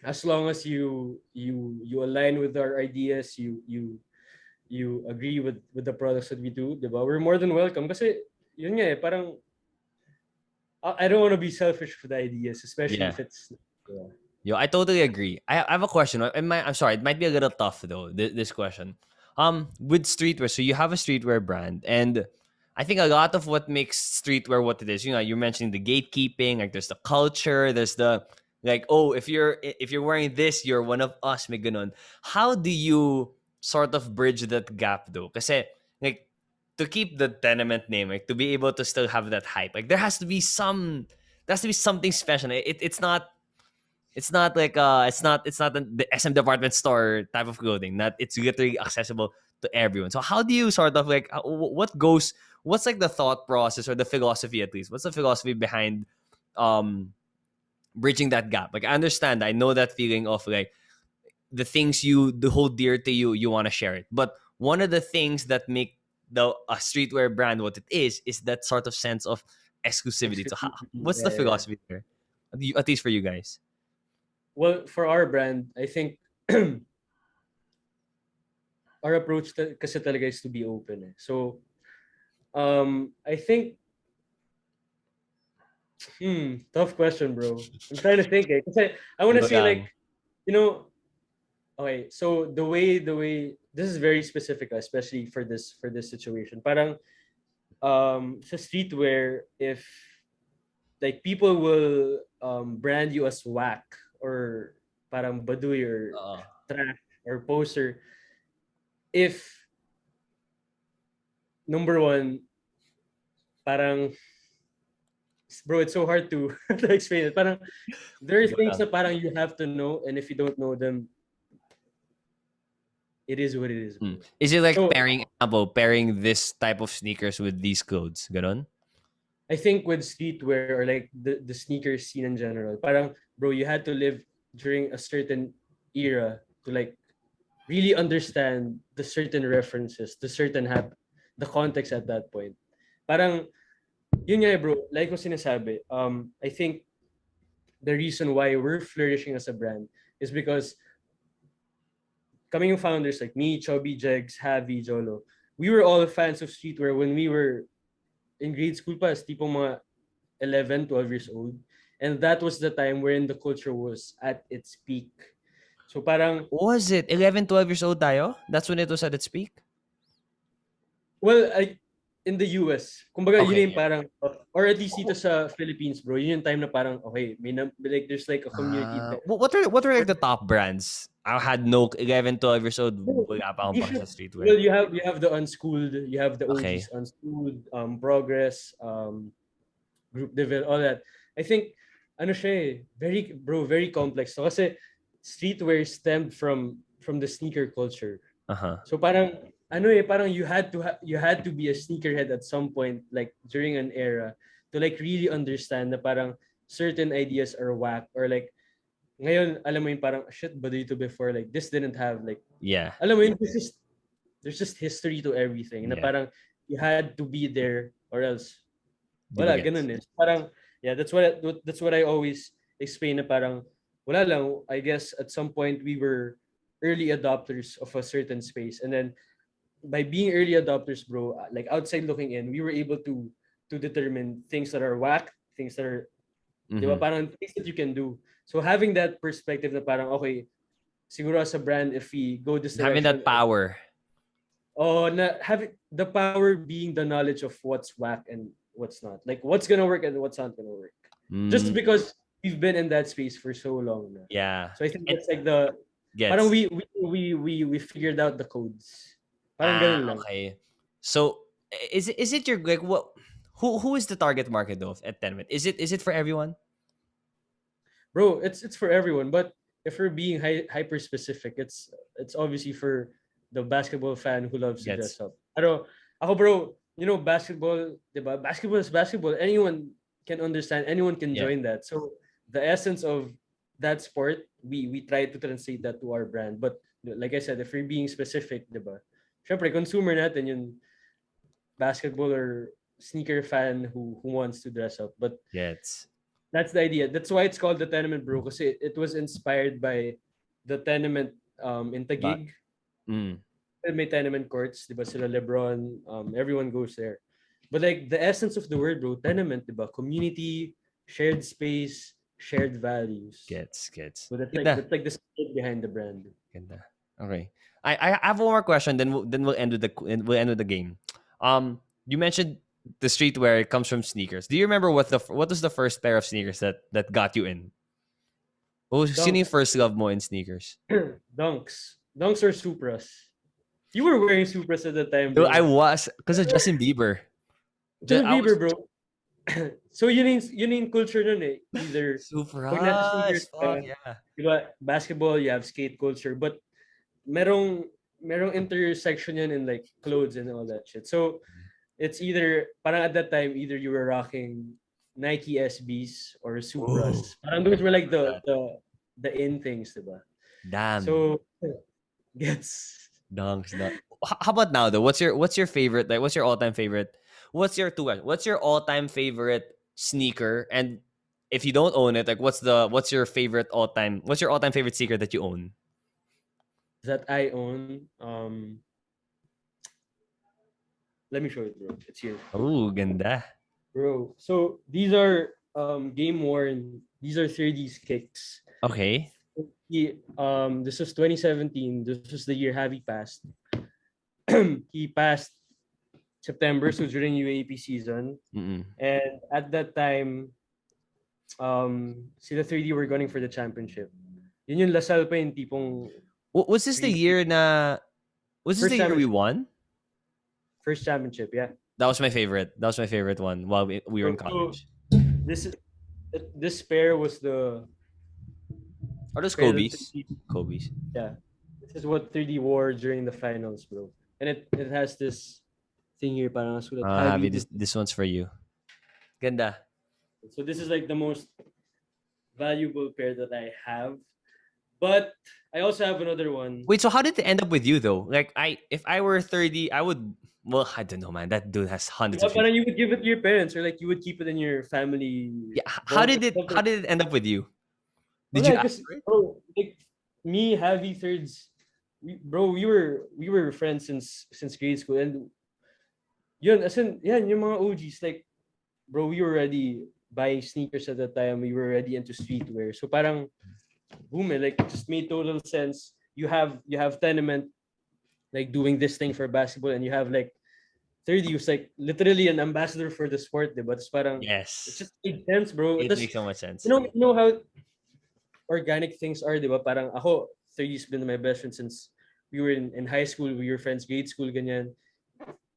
as long as you align with our ideas, you agree with the products that we do, diba? We're more than welcome. Kasi yun nga eh, parang I don't want to be selfish for the ideas, especially if it's Yo, I totally agree. I have a question. I'm sorry, it might be a little tough though. This question, with streetwear. So you have a streetwear brand, and I think a lot of what makes streetwear what it is. You know, you're mentioning the gatekeeping. Like, there's the culture. There's the like, oh, if you're wearing this, you're one of us. May ganun. How do you sort of bridge that gap though? Kasi like to keep the Tenement name, like to be able to still have that hype. Like there has to be something special. It's not like it's not the SM department store type of clothing. Not It's literally accessible to everyone. So how do you sort of like what's like the thought process or the philosophy, at least? What's the philosophy behind um bridging that gap? Like I understand, I know that feeling of like the things you the hold dear to you, you want to share it. But one of the things that make a streetwear brand what it is that sort of sense of exclusivity. So what's the yeah. philosophy there? At least for you guys. Well, for our brand, I think our approach kasi talaga is to be open eh. So I think tough question, bro. I'm trying to think eh. Kasi I want to say like, you know, okay, so the way this is very specific, especially for this situation. Parang sa streetwear, if like people will brand you as whack or parang baduy or trash or poser, if number one, parang bro, it's so hard to explain it. Parang there are things na parang you have to know, and if you don't know them, it is what it is. Is it like pairing this type of sneakers with these clothes? Ganon? I think with streetwear or like the sneaker scene in general, parang bro, you had to live during a certain era to like really understand the certain references, the context at that point. Parang yun nga bro, like ko sinasabi, I think the reason why we're flourishing as a brand is because coming yung founders like me, Chubby, Jegs, Javi, Jolo, we were all fans of streetwear when we were in grade school pa, tipong mga 11, 12 years old. And that was the time wherein the culture was at its peak. So parang, Was it 11, 12 years old tayo? That's when it was at its peak? well, in the US, kumbaga Okay, yun yung parang, or at least dito sa Philippines, bro, yun yung time na parang, okay, like, there's like a community. What were like the top brands? I had no 11, 12 years old. Wala pa akong pake sa streetwear. Well, you have the unschooled, you have the Okay. OGs unschooled, Progress, Group Devel, all that. I think ano siya eh, very complex. So kasi streetwear stemmed from the sneaker culture. Uh-huh. So parang parang you had to be a sneakerhead at some point, like during an era, to like really understand na parang certain ideas are whack, or like ngayon alam mo yung parang shit ba dito before, like this didn't have like, Yeah. alam mo yun, there's just history to everything na Yeah. parang you had to be there or else wala, Di ba ganun gets? eh. Parang, yeah, that's what I always explain na parang, wala lang, I guess at some point we were early adopters of a certain space. And then, by being early adopters, bro, like outside looking in, we were able to determine things that are whack, things that are, di ba, Mhm. parang things that you can do. So having that perspective na parang, okay, siguro as a brand, if we go this direction. Having that power. Na having the power being the knowledge of what's whack and what's not, like what's gonna work and what's not gonna work, just because we've been in that space for so long na. Yeah. So I think that's like the Gets. parang we figured out the codes, parang ganun lang. Okay. So is it your like what who is the target market though at Tenement? Is it for everyone? Bro, it's for everyone, but if we're being hyper specific, it's obviously for the basketball fan who loves to dress up. Ako bro, you know, basketball, diba? Basketball is basketball. Anyone can understand, anyone can join that. So the essence of that sport, we try to translate that to our brand. But like I said, if we're being specific, diba? Syempre, consumer natin yung basketball or sneaker fan who wants to dress up. But that's the idea. That's why it's called the Tenement, bro, kasi it was inspired by the Tenement in Taguig. May Tenement courts, diba, sila LeBron, everyone goes there. But like the essence of the word, bro, Tenement, diba, community, shared space, shared values. Gets. So that's like the spirit behind the brand. Ganda. Okay. I have one more question, then we'll end with the game. You mentioned the streetwear comes from sneakers. Do you remember what was the first pair of sneakers that got you in? Sino yung first love mo in sneakers? Dunks or Supras. You were wearing Supras at the time, bro. I was, because of Justin Bieber. Justin Bieber, bro. So yun yung culture nun eh. Either Supras, yeah. Diba, basketball, you have skate culture, but merong intersection yan in like clothes and all that shit. So it's either, parang at that time, either you were rocking Nike SBs or Supras. Parang those were like the in things, diba? Damn. So gets Dunks. How about now though? What's your favorite? Like, what's your all-time favorite? What's your all-time favorite sneaker? And if you don't own it, like what's your all-time favorite sneaker that you own? That I own. Let me show you, bro. It's here. Oh, ganda. Bro, so these are game worn. These are 30s kicks. Okay. This was 2017. This was the year Javi passed. He passed September, so during UAP season. Mm-mm. And at that time, sila 3D were gunning for the championship. Yun yung Lasal pa yung tipong... Was this the year we won? First championship, yeah. That was my favorite. That was my favorite one while we were in college. This pair was the... Are those Kobe's? Kobe's. Yeah. This is what 3D wore during the finals, bro. And it has this thing here, parang sulat. Javi, this one's for you. Ganda. So this is like the most valuable pair that I have. But I also have another one. Wait, so how did it end up with you though? Like if I were 30, I would, well, I don't know, man. That dude has hundreds of people. You would give it to your parents, or like you would keep it in your family. Yeah. How did it end up with you? Did you ask for it? Like me, Javi, thirds, we were friends since grade school, and yun, as in, yan, yung mga OGs, like, bro, we were already buying sneakers at that time. We were already into streetwear. So parang, boom, like, it just made total sense. You have Tenement, like, doing this thing for basketball, and you have, like, 30 who's, like, literally an ambassador for the sport, diba? It's parang, it Yes. just made sense, bro. It makes so much sense. You know how organic things are, diba? Parang ako, 30's been my best friend since we were in high school. We were friends, grade school, ganyan.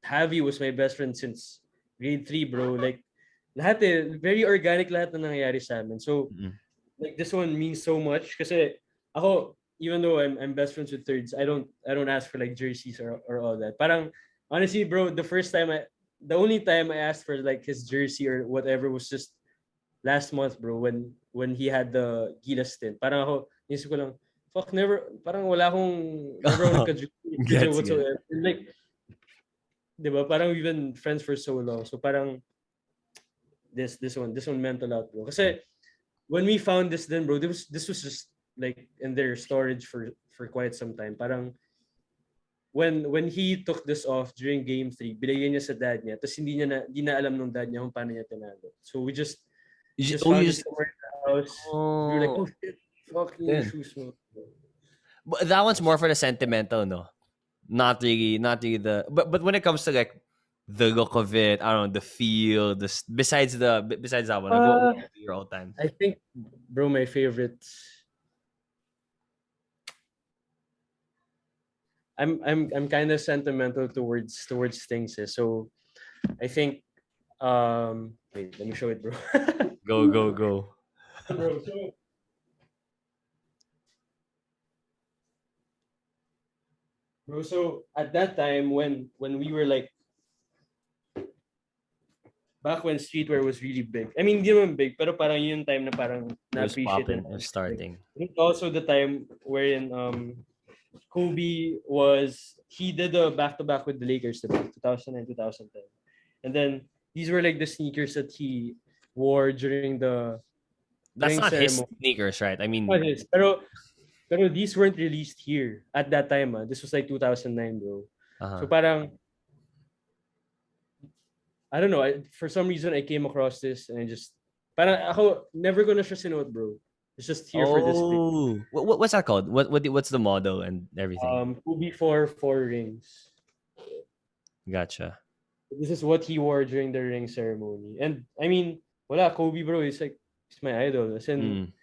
Javi was my best friend since grade 3, bro. Like, lahat very organic lahat na nangyayari sa amin. So, like, this one means so much kasi ako, even though I'm best friends with thirds, I don't ask for, like, jerseys or all that. Parang, honestly, bro, the only time I asked for, like, his jersey or whatever was just last month, bro, when he had the Gilas stint. Parang ako, isip ko lang, fuck, parang wala akong, never ako nagka-jersey whatsoever. Like, diba? Parang we've been friends for so long. So parang this one meant a lot, bro. Kasi when we found this then, bro, this was just, like, in their storage for quite some time. Parang when he took this off during game 3, binigay niya sa dad niya. Tapos hindi na alam nung dad niya kung paano niya tinago. So we just found it somewhere in the house. We were like, oh shit, fucking shoes mo. But that one's more for the sentimental, no? Not really the. But when it comes to, like, the look of it, I don't know, the feel, besides that one, what would be your all time? I think, bro, my favorite. I'm kind of sentimental towards things. So I think wait, let me show it, bro. Go. Bro, so at that time when we were, like, back when streetwear was really big. I mean, hindi naman big, pero parang yun time na parang na-appreciate it was starting. I think also the time wherein Kobe he did a back-to-back with the Lakers, 2009, 2010. And then these were, like, the sneakers that he wore during the That's not ceremony. his sneakers, right? I mean, pero these weren't released here at that time. This was, like, 2009, bro. So parang, I don't know. For some reason, I came across this and I just, parang ako, never gonna siya sinuot, bro. It's just here for this thing. What's that called? What's the model and everything? Kobe 4 rings. Gotcha. This is what he wore during the ring ceremony. And I mean, wala, Kobe, bro, he's my idol. As in,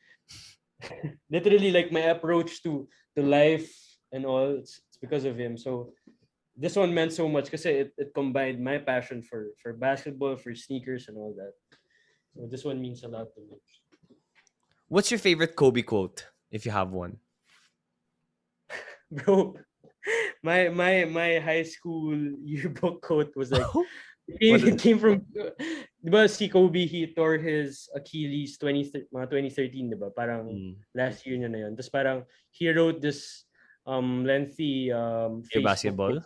literally, like, my approach to life and all, it's because of him. So this one meant so much because it combined my passion for basketball, for sneakers, and all that. So this one means a lot to me. What's your favorite Kobe quote, if you have one? Bro, my high school yearbook quote was like, it came from, diba, si Kobe, he tore his Achilles 2013, diba? Parang last year niya na yun. Tapos parang he wrote this lengthy your basketball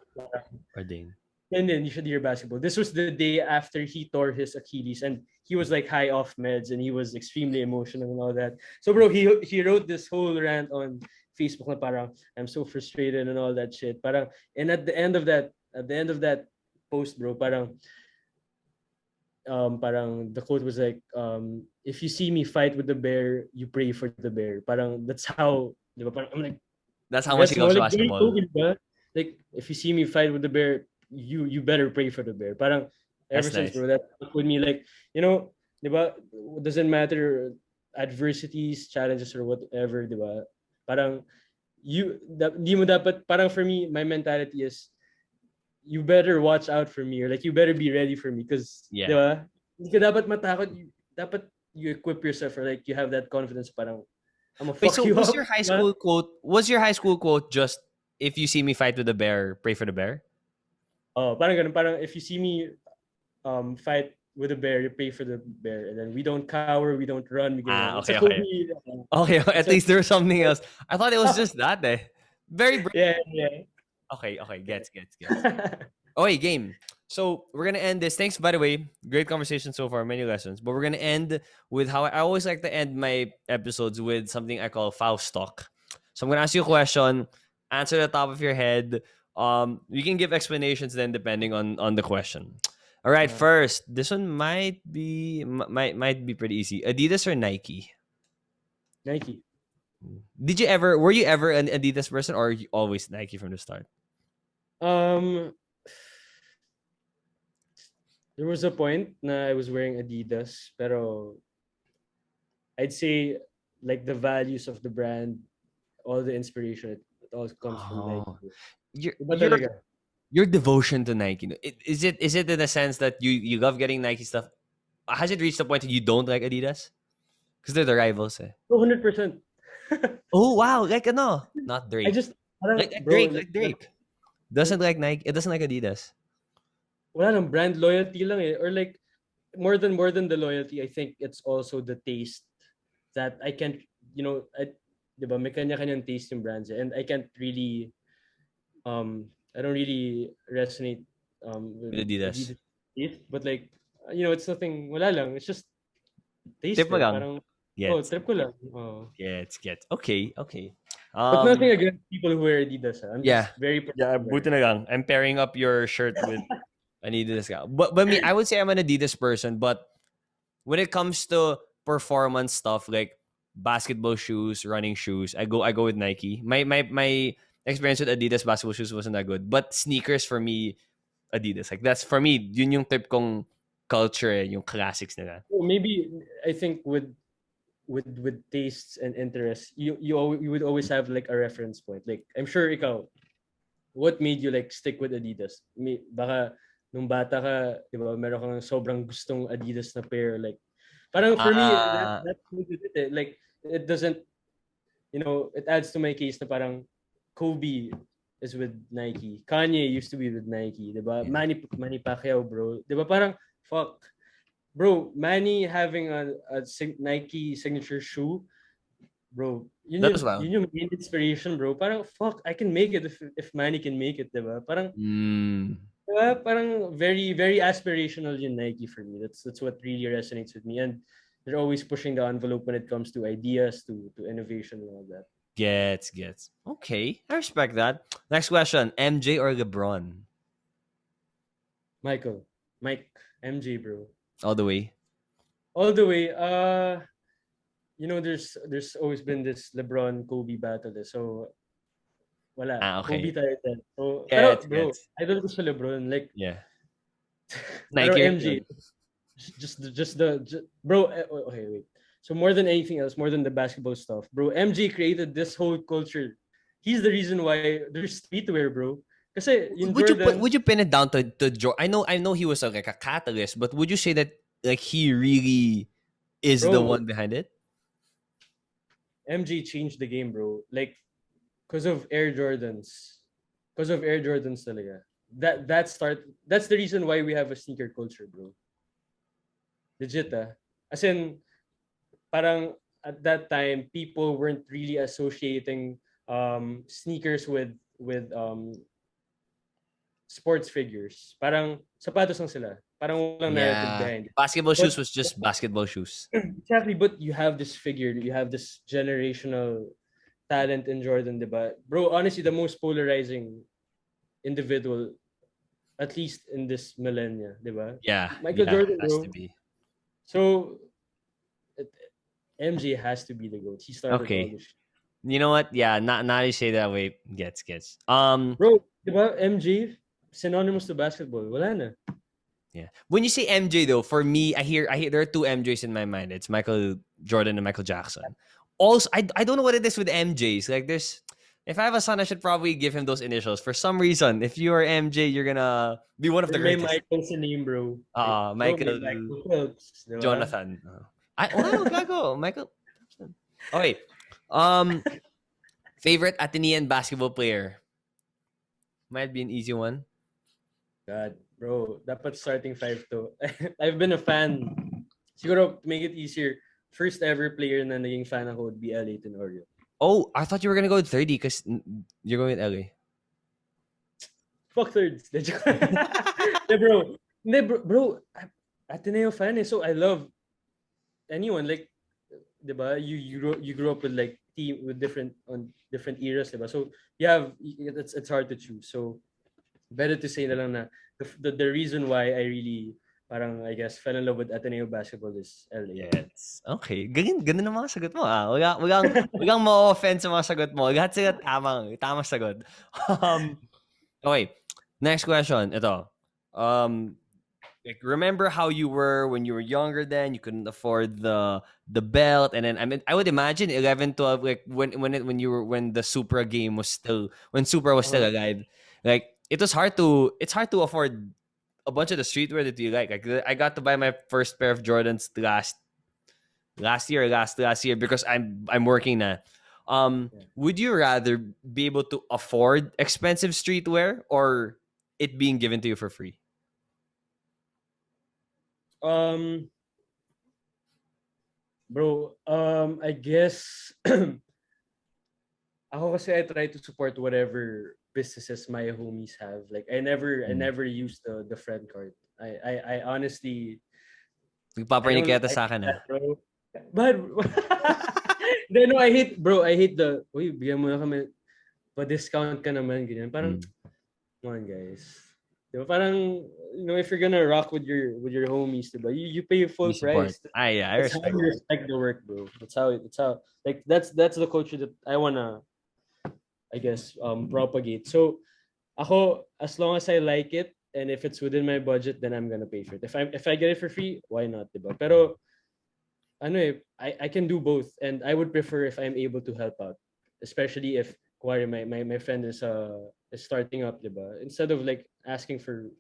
or Dane? And then you should hear basketball. This was the day after he tore his Achilles, and he was, like, high off meds, and he was extremely emotional and all that. So, bro, he wrote this whole rant on Facebook na parang, I'm so frustrated and all that shit. Parang, and at the end of that post, bro, parang the quote was like, if you see me fight with the bear, you pray for the bear. Parang that's how, diba? Parang, I'm like, that's how much he loves basketball. Like, if you see me fight with the bear, you better pray for the bear. Parang ever since, bro, that with me, like, you know, diba? It doesn't matter adversities, challenges, or whatever, diba? Parang di mo dapat, parang for me, my mentality is, you better watch out for me, or, like, you better be ready for me, because diba? Hindi ka dapat matakot. Dapat you equip yourself, or, like, you have that confidence. Parang, I'm gonna fuck you up. Was your high school quote just, if you see me fight with the bear, pray for the bear? Oh, parang ganun. Parang, if you see me fight with a bear, you pray for the bear. And then we don't cower, we don't run. Okay. Okay, at least there was something else. I thought it was just that day. Very brave. Yeah. Okay, gets. Okay, game. So we're gonna end this. Thanks, by the way. Great conversation so far, many lessons. But we're gonna end with how I always like to end my episodes with something I call FausTalk. So I'm gonna ask you a question. Answer the top of your head. You can give explanations then depending on the question. All right, Yeah. first, this one might be pretty easy. Adidas or Nike? Nike. Were you ever an Adidas person or you always Nike from the start? Um, there was a point na I was wearing Adidas, pero I'd say like the values of the brand, all the inspiration, it all comes from Nike. Oh, your Iba your talaga. your devotion to Nike. Is it in the sense that you love getting Nike stuff? Has it reached the point that you don't like Adidas? Because they're the rivals, eh. 200%. Oh wow, like no, not I Drake. just, parang, Like bro, Drake, like Drake. Doesn't like Nike. It doesn't like Adidas. wala nang brand loyalty lang eh. Or like, more than the loyalty, I think it's also the taste that I can't, di ba, may kanya-kanyang taste yung brands eh. And I can't really, I don't really resonate with With Adidas. Adidas taste. But like, it's nothing, wala lang. It's just Tip taste mo eh. lang. Parang, oh, Gets. trip ko lang. Oh. Gets. Okay, okay. But nothing against people who wear Adidas. I'm Yeah. just very Yeah, particular. buti na lang. I'm pairing up your shirt with an Adidas guy. But me, I would say I'm an Adidas person, but when it comes to performance stuff like basketball shoes, running shoes, I go with Nike. My experience with Adidas basketball shoes wasn't that good, but sneakers for me, Adidas. Like that's for me, yun yung type kong culture, yung classics nila. So maybe I think with tastes and interests, you would always have like a reference point. Like I'm sure ikaw, what made you like stick with Adidas? Baka nung bata ka, di ba, meron kang sobrang gustong Adidas na pair. Like, parang for me, Ah, that's what it is. Like, it doesn't, it adds to my case na parang Kobe is with Nike. Kanye used to be with Nike, di ba? yeah. Manny Pacquiao, bro. Di ba parang, fuck. Bro, Manny having a Nike signature shoe, bro, That was well. yun yung main inspiration, bro. Parang, fuck, I can make it if Manny can make it, diba? Parang, Mm, diba? Parang very, very aspirational yung Nike for me. That's what really resonates with me. And they're always pushing the envelope when it comes to ideas, to innovation and all that. gets. Okay, I respect that. Next question: MJ or LeBron? Michael, Mike, MJ, bro. All the way. All the way, there's always been this LeBron Kobe battle. So wala. Ah, Kobe okay. tayo din. So, pero bro, Gets. idol ko sa LeBron. Like, Yeah. pero Nike rin MJ, yun. bro, okay, wait. So more than anything else, more than the basketball stuff, bro, MJ created this whole culture. He's the reason why there's streetwear, bro. Kasi yung Would Jordans, you pin it down to Jordan? I know he was like a catalyst, but would you say that like he really is the bro, one behind it? MJ changed the game, bro. Like, because of Air Jordans. Because of Air Jordans talaga. That's the reason why we have a sneaker culture, bro. Legit, ah. As in, parang at that time, people weren't really associating sneakers with sports figures. Parang sapatos lang sila. Parang walang narrative Yeah. behind it. Basketball shoes But was just basketball shoes. exactly, but you have this figure, you have this generational talent in Jordan, diba? Bro, honestly, the most polarizing individual, at least in this millennia, diba? Yeah. Michael Yeah. Jordan, Has to bro. be. So, MJ has to be the GOAT. He started all Okay. this. You know what? Yeah. Not you say that way. Gets. Bro, diba, MJ, synonymous to basketball. Wala na. Yeah. When you say MJ though, for me, I hear there are two MJs in my mind. It's Michael Jordan and Michael Jackson. Also, I don't know what it is with MJs. Like there's if I have a son, I should probably give him those initials. For some reason, if you are MJ, you're gonna be one of the May greatest. Michael sa name, bro. Like, bro, may Michael Michael Phelps, diba? Jonathan. Wow, gago. Michael. Okay. Um, favorite Atenean basketball player. Might be an easy one. God, bro, dapat starting five to. I've been a fan. Siguro, to make it easier, first ever player na naging fan ako would be L.A. Tenorio. Oh, I thought you were gonna go with 30 because you're going with LA. Fuck thirds. Hey, bro. Hindi, bro, Ateneo fan eh. So I love anyone. Like, diba? You grew up with like team with different eras, diba? So you have it's hard to choose. So better to say na lang na the reason why I really parang I guess fell in love with Ateneo basketball is LA. Yes. Okay. Ganda ng mga sagot mo, ah. Wag kang ma-offend sa mga sagot mo. Lahat sila tamang sagot. Okay. Next question. Ito. Like, remember how you were when you were younger then? You couldn't afford the belt. And then, I mean, I would imagine 11, 12, like, when the Supra game was still, when Supra was still Uh, alive. Like, it's hard to afford a bunch of the streetwear that you like. I got to buy my first pair of Jordans last year because I'm working na. yeah. Would you rather be able to afford expensive streetwear or it being given to you for free? Um, bro, I guess ako kasi I try to support whatever businesses my homies have. Like I Mm. never use the friend card. I honestly Nagpaparinig ka yata I sa hate akin, ah. that, bro. But then no, I hate bro, I hate uy, bigyan mo na kami pa-discount ka naman ganyan. Parang Mm. come on guys. Diba? Parang if you're gonna rock with your homies, diba? You pay You full support. price. Yeah, I That's how respect you that. respect the work, bro. That's how like that's the culture that I wanna I guess propagate. So ako as long as I like it and if it's within my budget then I'm gonna pay for it. If I get it for free, why not, diba? Pero I can do both and I would prefer if I'm able to help out. Especially if my friend is starting up, diba? Instead of like asking for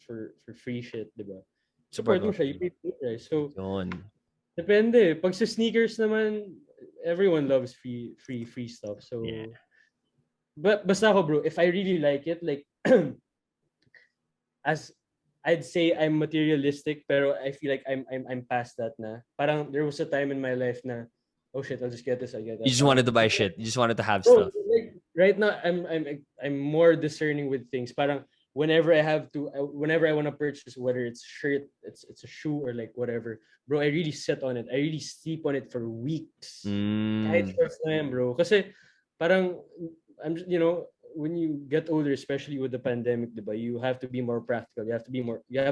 free shit, diba? Support Support mo mo. siya, you pay full price. So Yun. depende. Pag sa sneakers naman, everyone loves free stuff. Yeah. So but basta ako bro, if I really like it, like as I'd say I'm materialistic, pero I feel like I'm past that na. Parang there was a time in my life na, oh shit, I'll just get this, I get You that. just wanted Parang, to buy shit. You just wanted to have bro, stuff. like right now I'm more discerning with things. Parang whenever I want to purchase, whether it's shirt, it's a shoe or like whatever, bro, I really sit on it. I really sleep on it for weeks. Kahit Mm. shorts na yan, bro. Kasi parang when you get older, especially with the pandemic, diba, you have to be more practical. You have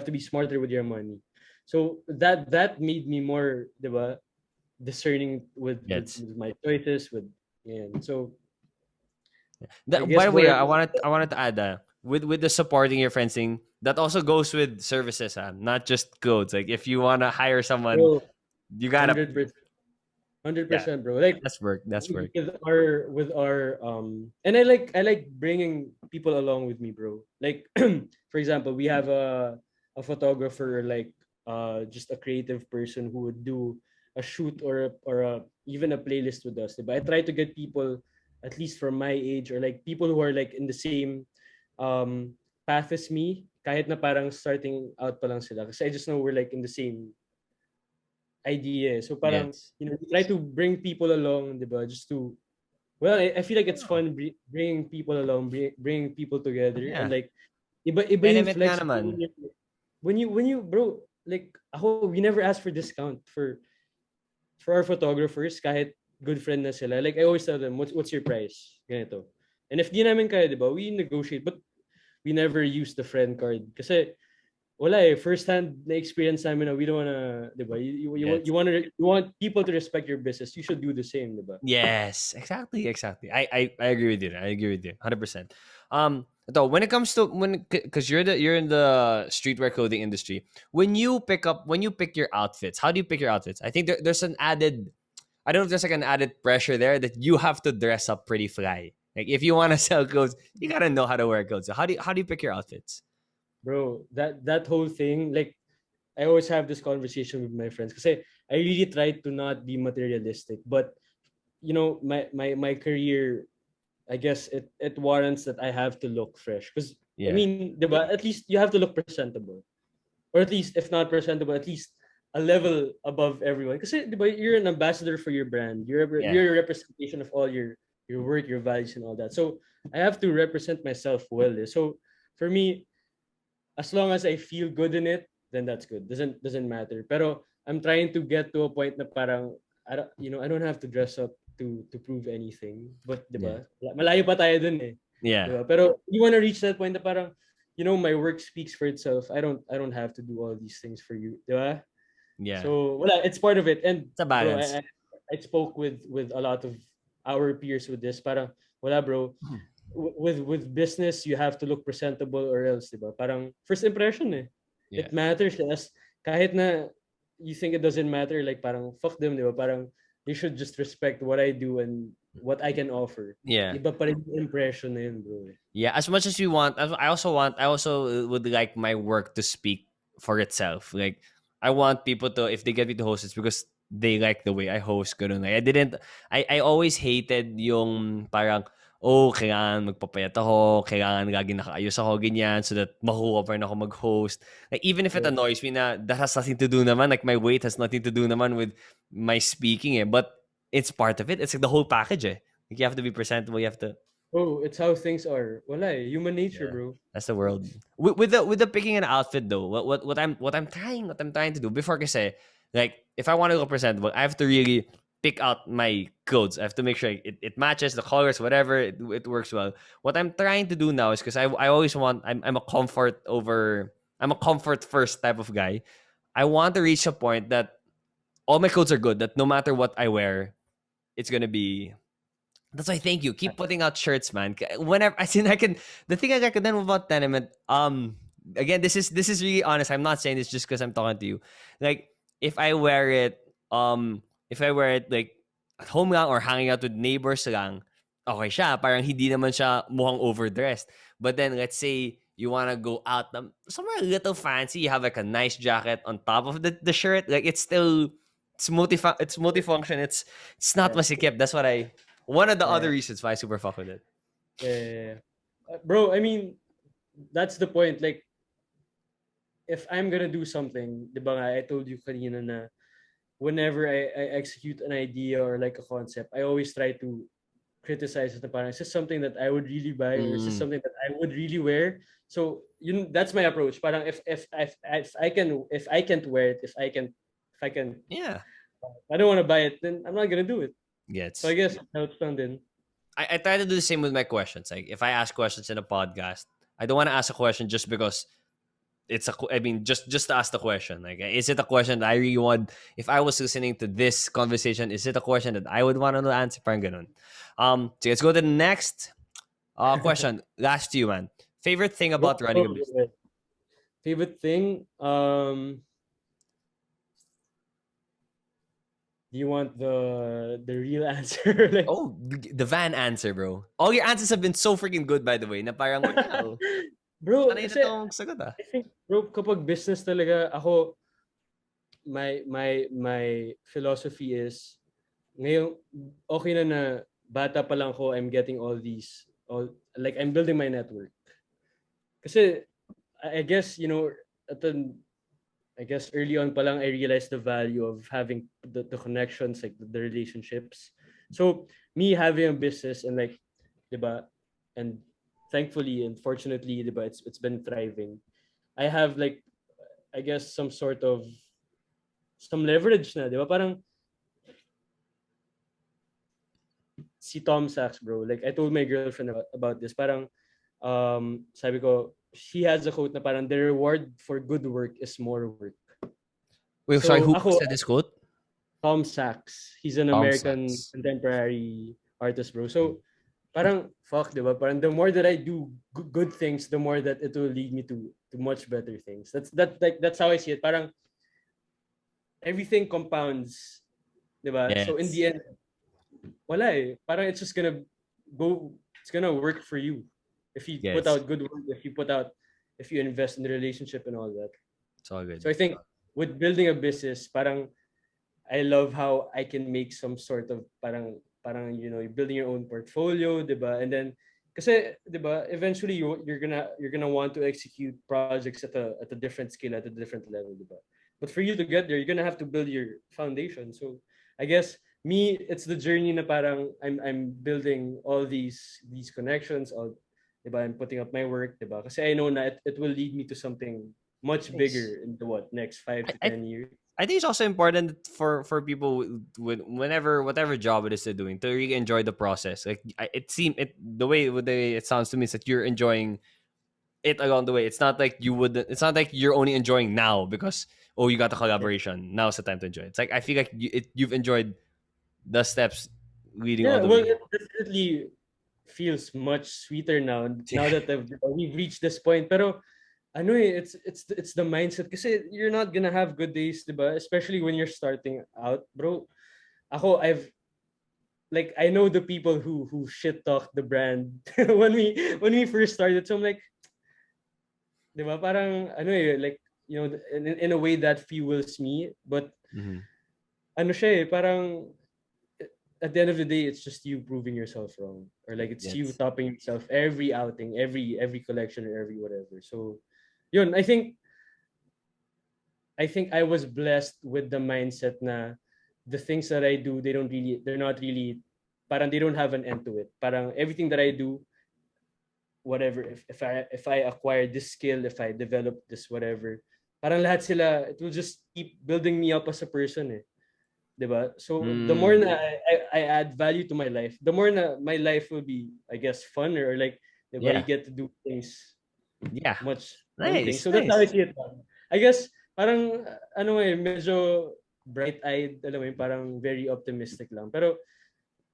to be smarter with your money. So that made me more, diba, discerning Yes. with my choices with yeah. So I By guess the way, boring. I wanted to add that with the supporting your friends thing, that also goes with services, not just clothes. Like if you wanna hire someone, Bro, you gotta 100%, yeah. 100%, bro. Like That's work. That's work. with our and I like bringing people along with me, bro. Like for example, we have a photographer, like just a creative person who would do a shoot or even a playlist with us. But I try to get people at least from my age or like people who are like in the same um path as me, kahit na parang starting out pa lang sila, kasi I just know we're like in the same idea. So parang, Yes. we try to bring people along, diba? Just to, well, I feel like it's Oh, fun bringing people along, bringing people together, and yeah. like, iba yung Tenement nga flex naman. when you bro, like ako, we never ask for discount for our photographers, kahit good friend na sila. Like I always tell them, what's your price? Ganito. And if di namin kaya, diba, we negotiate, but we never use the friend card. Kasi wala first hand na experience namin na we don't wanna, diba? Yes. You want people to respect your business. You should do the same, diba? Yes, exactly, exactly. I agree with you. I agree with you, 100%. Though when it comes to because you're in the streetwear clothing industry, when you pick your outfits, how do you pick your outfits? I think there's an added, I don't know if there's like an added pressure there that you have to dress up pretty fly. Like if you want to sell clothes, you gotta know how to wear clothes. So how do you pick your outfits? Bro, that whole thing, like I always have this conversation with my friends because I really try to not be materialistic, but my career, I guess it warrants that I have to look fresh because I Yeah. mean, diba, at least you have to look presentable, or at least if not presentable, at least a level above everyone. Because diba, you're an ambassador for your brand. Yeah. You're a representation of all your work, your values, and all that. So I have to represent myself well. So for me, as long as I feel good in it, then that's good. Doesn't matter. Pero I'm trying to get to a point na parang I don't have to dress up to prove anything. But, di Yeah. ba? Malayo pa tayo dun eh. Di Yeah. ba? Pero you want to reach that point na parang, my work speaks for itself. I don't have to do all these things for you, di ba? Yeah. So, wala, it's part of it. And It's a bro, balance. I spoke with a lot of our peers with this. Parang, wala bro, with business you have to look presentable or else, di ba? Parang first impression eh. Yeah. It matters as kahit na you think it doesn't matter, like parang fuck them, di ba? Parang they should just respect what I do and what I can offer. Yeah. Iba pa rin yung impression na yun, bro. Yeah, as much as you want, I also would like my work to speak for itself. Like, I want people to, if they get me to host, it's because they like the way I host. Ganun. Like, I always hated yung parang, oh, kailangan magpapayat ako, kailangan lagi nakaayos ako, ganyan, so that makuha pa rin ako mag-host. Like, even if it Yeah. annoys me na, that has nothing to do naman, like, my weight has nothing to do naman with my speaking, eh. But it's part of it. It's like the whole package, eh. Like, you have to be presentable, you have to, Oh, it's how things are. Wala eh. Human nature, yeah, bro. that's the world. With the picking an outfit though, what I'm trying to do before kasi, like, if I want to look presentable, I have to really pick out my clothes. I have to make sure it matches the colors, whatever, it works well. What I'm trying to do now is, because I always want, I'm a comfort first type of guy. I want to reach a point that all my clothes are good. That no matter what I wear, it's gonna be, that's why, thank you. Keep putting out shirts, man. Whenever I think I can, the thing I recommend about Tenement, again, this is really honest. I'm not saying this just because I'm talking to you. Like, if I wear it, like at home lang or hanging out with neighbors lang, okay siya. Parang hindi naman siya mukhang overdressed. But then let's say you wanna go out somewhere a little fancy. You have like a nice jacket on top of the shirt. Like, it's multifunction. It's not Yeah. masikip. That's what I one of the other Yeah. reasons why I super fuck with it. Yeah. Bro, I mean, that's the point. Like, if I'm gonna do something, di ba nga, I told you kanina na whenever I execute an idea or like a concept, I always try to criticize it na parang, is this something that I would really buy or is this Mm, something that I would really wear? So, that's my approach. Parang if I can't wear it, if I can yeah, I don't want to buy it, then I'm not gonna do it. So I gets. guess helps lang din. I try to do the same with my questions. Like, if I ask questions in a podcast, I don't want to ask a question just because I mean, just to ask the question. Like, is it a question that I really want? If I was listening to this conversation, is it a question that I would want to answer? Parang ganun. So let's go to the next question. Last to you, man. Favorite thing Go, about running go, a go business? ahead. Favorite thing? Do you want the real answer? Like, Oh, the van answer, bro. All your answers have been so freaking good, by the way. Na parang, wow, bro, sanay na kasi tong sagot, ah. I think, bro, kapag business talaga, ako, my philosophy is, ngayon, okay na bata pa lang ko, I'm getting like, I'm building my network. Kasi, I guess, at the I guess early on pa lang, I realized the value of having the connections, like the relationships. So me having a business and like, diba, and thankfully and fortunately, diba, it's been thriving. I have like, I guess some leverage na, diba? Parang si Tom Sachs, bro. Like I told my girlfriend about this. Parang sabi ko, she has a quote na parang the reward for good work is more work. Wait, sorry, So who ako, said this quote? Tom Sachs. He's an Tom American Sachs. contemporary artist, bro. So, parang, fuck, diba? Parang the more that I do good things, the more that it will lead me to much better things. That's how I see it. Parang, everything compounds, diba? So, in Yes. the end, wala eh. Parang it's gonna work for you. If you put Yes. out good work, if you invest in the relationship and all that. It's all good. So, I think, with building a business, parang, I love how I can make some sort of parang you're building your own portfolio, 'di ba? And then kasi 'di ba, eventually you're gonna want to execute projects at a different scale, at a different level, 'di ba? But for you to get there, you're gonna have to build your foundation. So I guess me, it's the journey na parang I'm building all these connections, all 'di ba? I'm putting up my work, 'di ba? Kasi I know na it will lead me to something much Nice. bigger in the next five I, to I ten years. I think it's also important for people with whenever whatever job it is they're doing to really enjoy the process. Like the way it sounds to me is that you're enjoying it along the way. It's not like you would. It's not like you're only enjoying now because you got the Yeah. collaboration. Now's the time to enjoy. It's like I feel like you've enjoyed the steps leading all Yeah, the well, way. it definitely feels much sweeter now that we've reached this point. Pero ano it's the mindset kasi you're not gonna have good days, diba? Especially when you're starting out, bro. I've like I know the people who shit talk the brand when we first started. So I'm like, diba? Parang like in a way that fuels me, but Mm-hmm. parang at the end of the day, it's just you proving yourself wrong, or like it's you Yes. topping yourself every outing, every collection, or every whatever. So, yun, I think I was blessed with the mindset na the things that I do, they're not really, parang they don't have an end to it. Parang everything that I do, whatever, if I acquire this skill, if I develop this whatever, parang lahat sila, it will just keep building me up as a person, eh. 'Di ba? So the more Mm, na I add value to my life, the more na my life will be, I guess, funner, or like, 'di ba, you yeah. get to do things Yeah. much fun things. Nice. So that's how I Nice. see it. I guess parang medyo bright-eyed, alam mo yun, parang very optimistic lang. Pero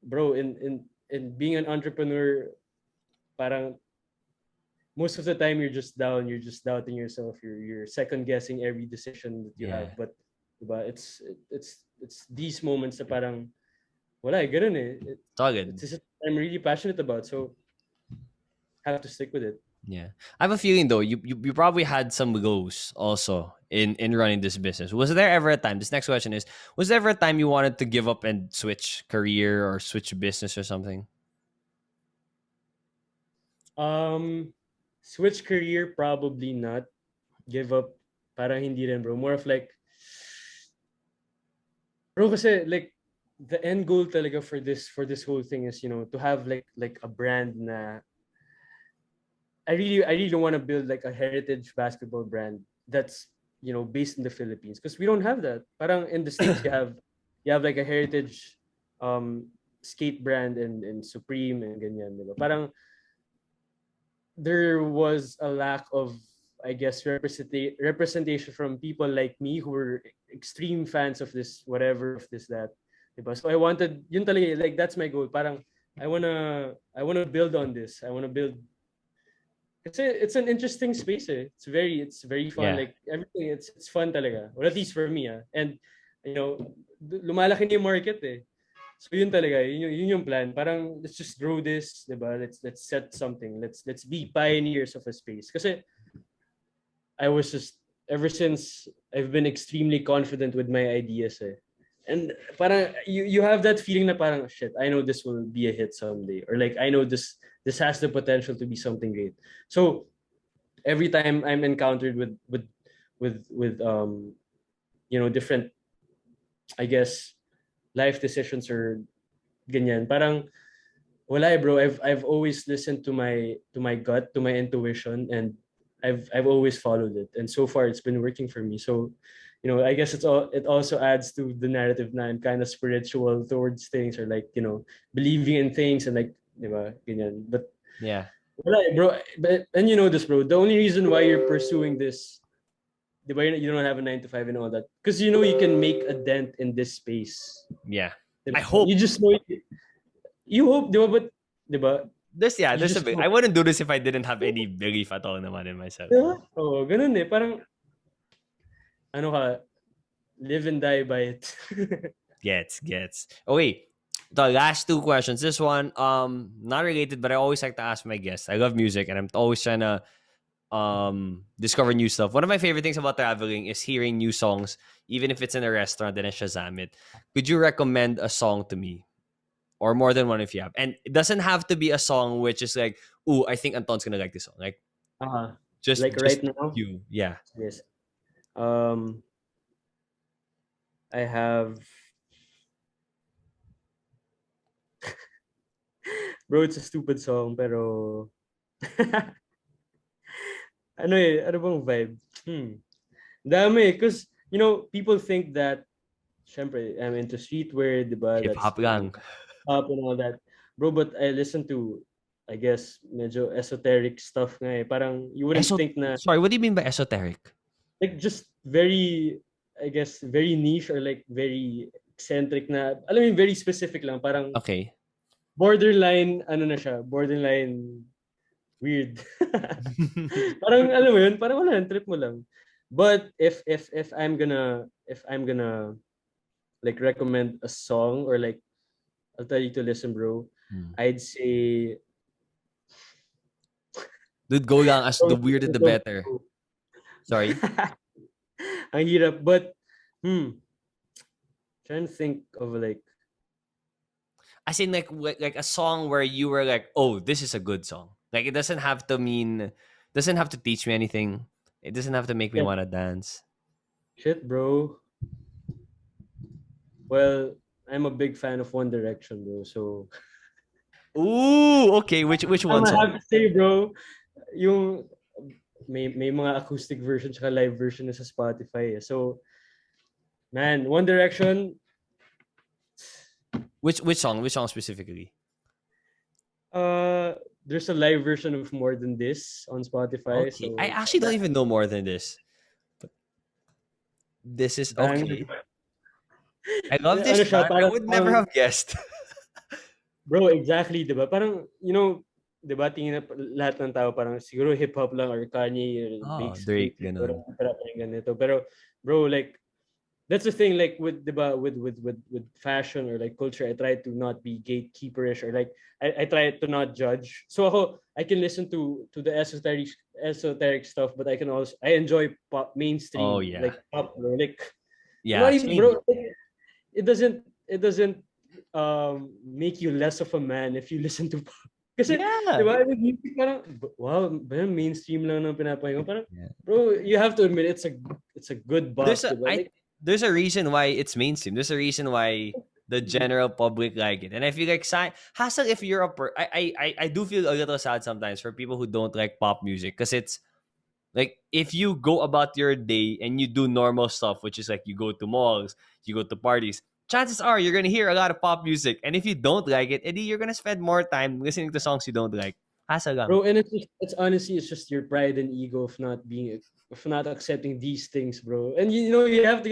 bro, in being an entrepreneur, parang most of the time you're just doubting yourself, you're second guessing every decision that you have. Yeah. But diba, it's these moments na parang wala, ganun eh. It's all It's good. just I'm really passionate about, so have to stick with it. Yeah. I have a feeling though, you probably had some lows also in running this business. Was there ever a time, this next question is, was there ever a time you wanted to give up and switch career or switch business or something? Um, Switch career, probably not. Give up, parang hindi rin, bro. More of like, bro, kasi like the end goal talaga for this whole thing is, to have like a brand na I really don't want to build like a heritage basketball brand that's based in the Philippines, because we don't have that. Parang in the States you have like a heritage um skate brand and Supreme and ganyan, diba? Parang there was a lack of, I guess, representation from people like me who were extreme fans of this whatever, of this that, diba? So I wanted yun talaga, like that's my goal. Parang I wanna build on this. I wanna build. It's an interesting space, eh. It's very fun. Yeah. Like everything, it's fun talaga. Or at least for me, ah. And you know, lumalaki na yung market, eh. So yun talaga, yun yung plan. Parang let's just grow this, diba? Let's set something. Let's be pioneers of a space. Kasi I was just ever since I've been extremely confident with my ideas, eh. And parang you have that feeling na parang shit, I know this will be a hit someday, or like I know this has the potential to be something great. So every time I'm encountered with different, I guess, life decisions or ganyan, parang wala, bro. I've always listened to my gut, to my intuition, and I've always followed it, and so far it's been working for me. So I guess it also adds to the narrative na I'm kind of spiritual towards things, or like believing in things, and like, diba, ganyan. But Yeah. wala, bro. And you know this, bro. The only reason why you're pursuing this, diba, you don't have a 9 to 5 and all that, because you can make a dent in this space. Yeah. Diba? I hope You just know you hope, diba, but diba, you there's a just big, I hope. wouldn't do this if I didn't have any belief at all naman in myself. Diba? Oo, ganun eh. Parang, ka, live and die by it. Gets. Oh wait. The last two questions. This one, not related, but I always like to ask my guests. I love music and I'm always trying to discover new stuff. One of my favorite things about traveling is hearing new songs, even if it's in a restaurant and I Shazam it. Could you recommend a song to me? Or more than one if you have. And it doesn't have to be a song which is like, ooh, I think Anton's gonna like this song. Like uh, just like right now, you. Yeah. yes. Um, I have, bro, it's a stupid song, pero, ano bang vibe? Dami, cause people think that, syempre, I'm into streetwear, diba? That's Hip-hop lang. up and all that. Bro, but I listen to, I guess, medyo esoteric stuff nga eh. Parang you wouldn't think na, Sorry, what do you mean by esoteric? like, just very, I guess, very niche or like very eccentric na, alam mo yun, very specific lang. Parang Okay. borderline, ano na siya, borderline weird. Parang, alam mo yun, parang wala, trip mo lang. But if I'm gonna like recommend a song or like I'll tell you to listen, bro. I'd say Dude, go lang. As the don't, weirder, the don't, better. Sorry. ang hirap, but trying to think of like, As in like a song where you were like, oh, this is a good song. Like it doesn't have to teach me anything. It doesn't have to make me yeah, want to dance. shit, bro. Well, I'm a big fan of One Direction, bro. So Ooh, okay. Which I'm one gonna song? have to say, bro, yung may mga acoustic version tsaka live version na sa Spotify. Eh. So, man, One Direction, Which song? Which song specifically? there's a live version of More Than This on Spotify. Okay. So, I actually don't even know more than this. But this is bang. okay. I love Ano this, siya, man. I parang, would never have guessed. bro, exactly, di ba? Parang, di ba, tingin na lahat ng tao parang siguro hip-hop lang or Kanye or Oh, Big Drake, or ganun. ganito. Pero, bro, like, that's the thing, like, with, di ba, with fashion or like culture, I try to not be gatekeeperish or like, I try to not judge. So ako, I can listen to the esoteric stuff, but I enjoy pop, Oh, mainstream, yeah. like pop, bro. Like, I'm Yeah, not even, same. bro, like, it doesn't make you less of a man if you listen to pop. Kasi, di Yeah. ba, with music, parang, wow, ba yan, mainstream lang ng pinapakinggan. Parang, Yeah. bro, you have to admit, it's a good bop, di ba? Like, There's a reason why it's mainstream. There's a reason why the general public like it. And I feel like hassle if you're I do feel a little sad sometimes for people who don't like pop music because it's like if you go about your day and you do normal stuff, which is like you go to malls, you go to parties, chances are you're gonna hear a lot of pop music. And if you don't like it, Eddie, you're gonna spend more time listening to songs you don't like. Hassle lang. bro, and it's honestly, it's just your pride and ego of not accepting these things, bro. And you have to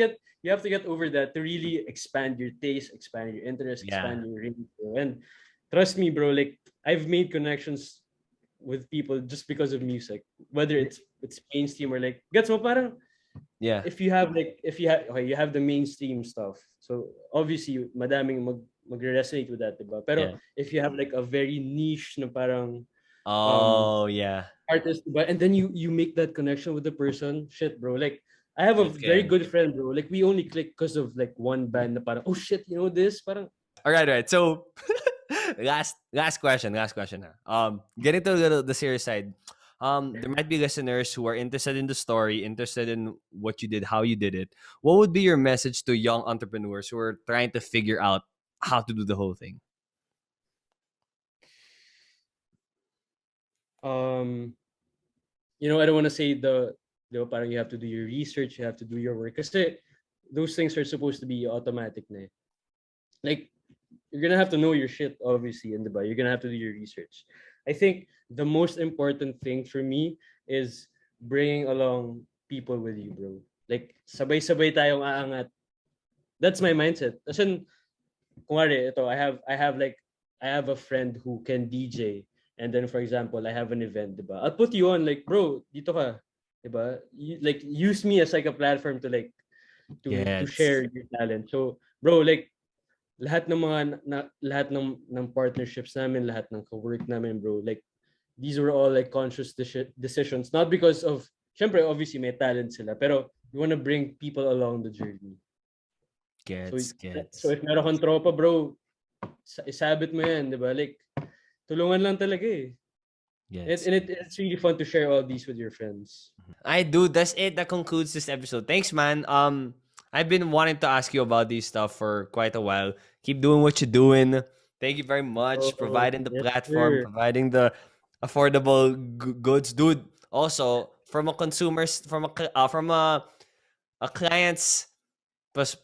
get over that to really expand your taste, expand your interest, Yeah. expand your range, bro. And trust me, bro, like I've made connections with people just because of music, whether it's mainstream or like gets mo parang Yeah. if you have the mainstream stuff. So obviously madaming magre-resonate with that, diba? Pero Yeah. if you have like a very niche na parang Oh yeah. artist, diba? And then you make that connection with the person, shit, bro. Like I have a It very can. good friend, bro. Like we only click because of like one band na parang, oh shit, you know this? Parang All right. So last question. Getting to the serious side. There might be listeners who are interested in the story, interested in what you did, how you did it. What would be your message to young entrepreneurs who are trying to figure out how to do the whole thing? um I don't want to say parang you have to do your research, you have to do your work. Kasi those things are supposed to be automatic na eh. Like, you're gonna have to know your shit, obviously, and diba? You're gonna have to do your research. I think the most important thing for me is bringing along people with you, bro. Like, sabay-sabay tayong aangat. That's my mindset. As in, kumari, ito, I have a friend who can DJ. And then, for example, I have an event, diba? I'll put you on, like, bro, dito ka. Diba? Like, use me as like a platform to like, to Yes. share your talent. So, bro, like, lahat ng partnerships namin, lahat ng co-work namin, bro, like these were all like conscious decisions, not because of, syempre obviously may talent sila, pero we want to bring people along the journey. So Gets. if meron kang tropa, bro, isabit mo yan, di ba? Like tulungan lang talaga eh. Gets. It's really fun to share all these with your friends. I do. That's it. That concludes this episode. Thanks, man. I've been wanting to ask you about these stuff for quite a while. Keep doing what you're doing. Thank you very much, Oh, providing the yes, platform, sir. providing the affordable goods, dude. Also, from a a client's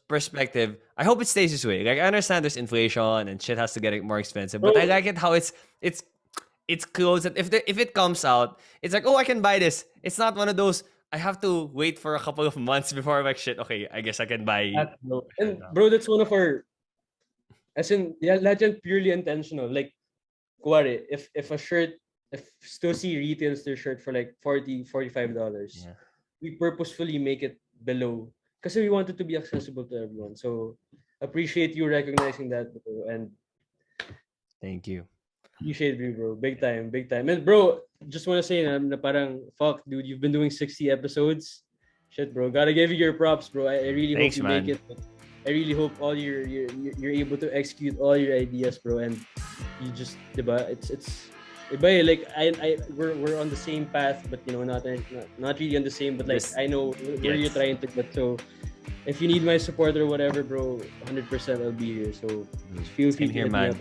perspective, I hope it stays this way. Like, I understand there's inflation and shit has to get more expensive, but I like it how it's close. That if it comes out, it's like, oh, I can buy this. It's not one of those I have to wait for a couple of months before I'm like, shit, okay, I guess I can buy. And bro, that's one of our, as in, yeah, lahat yan purely intentional. Like, kuwari, if a shirt, if Stussy retails their shirt for like $45, Yeah. we purposefully make it below because we want it to be accessible to everyone. So appreciate you recognizing that, bro, and Thank you. appreciate you, bro. Big time, big time. And bro, just want to say na parang, fuck, dude, you've been doing 60 episodes. Shit, bro. Gotta give you your props, bro. I really Thanks, hope you man. make it. I really hope all you're able to execute all your ideas, bro. And you just, diba? It's iba, like we're on the same path, but you know, not really on the same, but like I know where you're trying to get. So if you need my support or whatever, bro, 100% I'll be here. So just feel free to hit me up.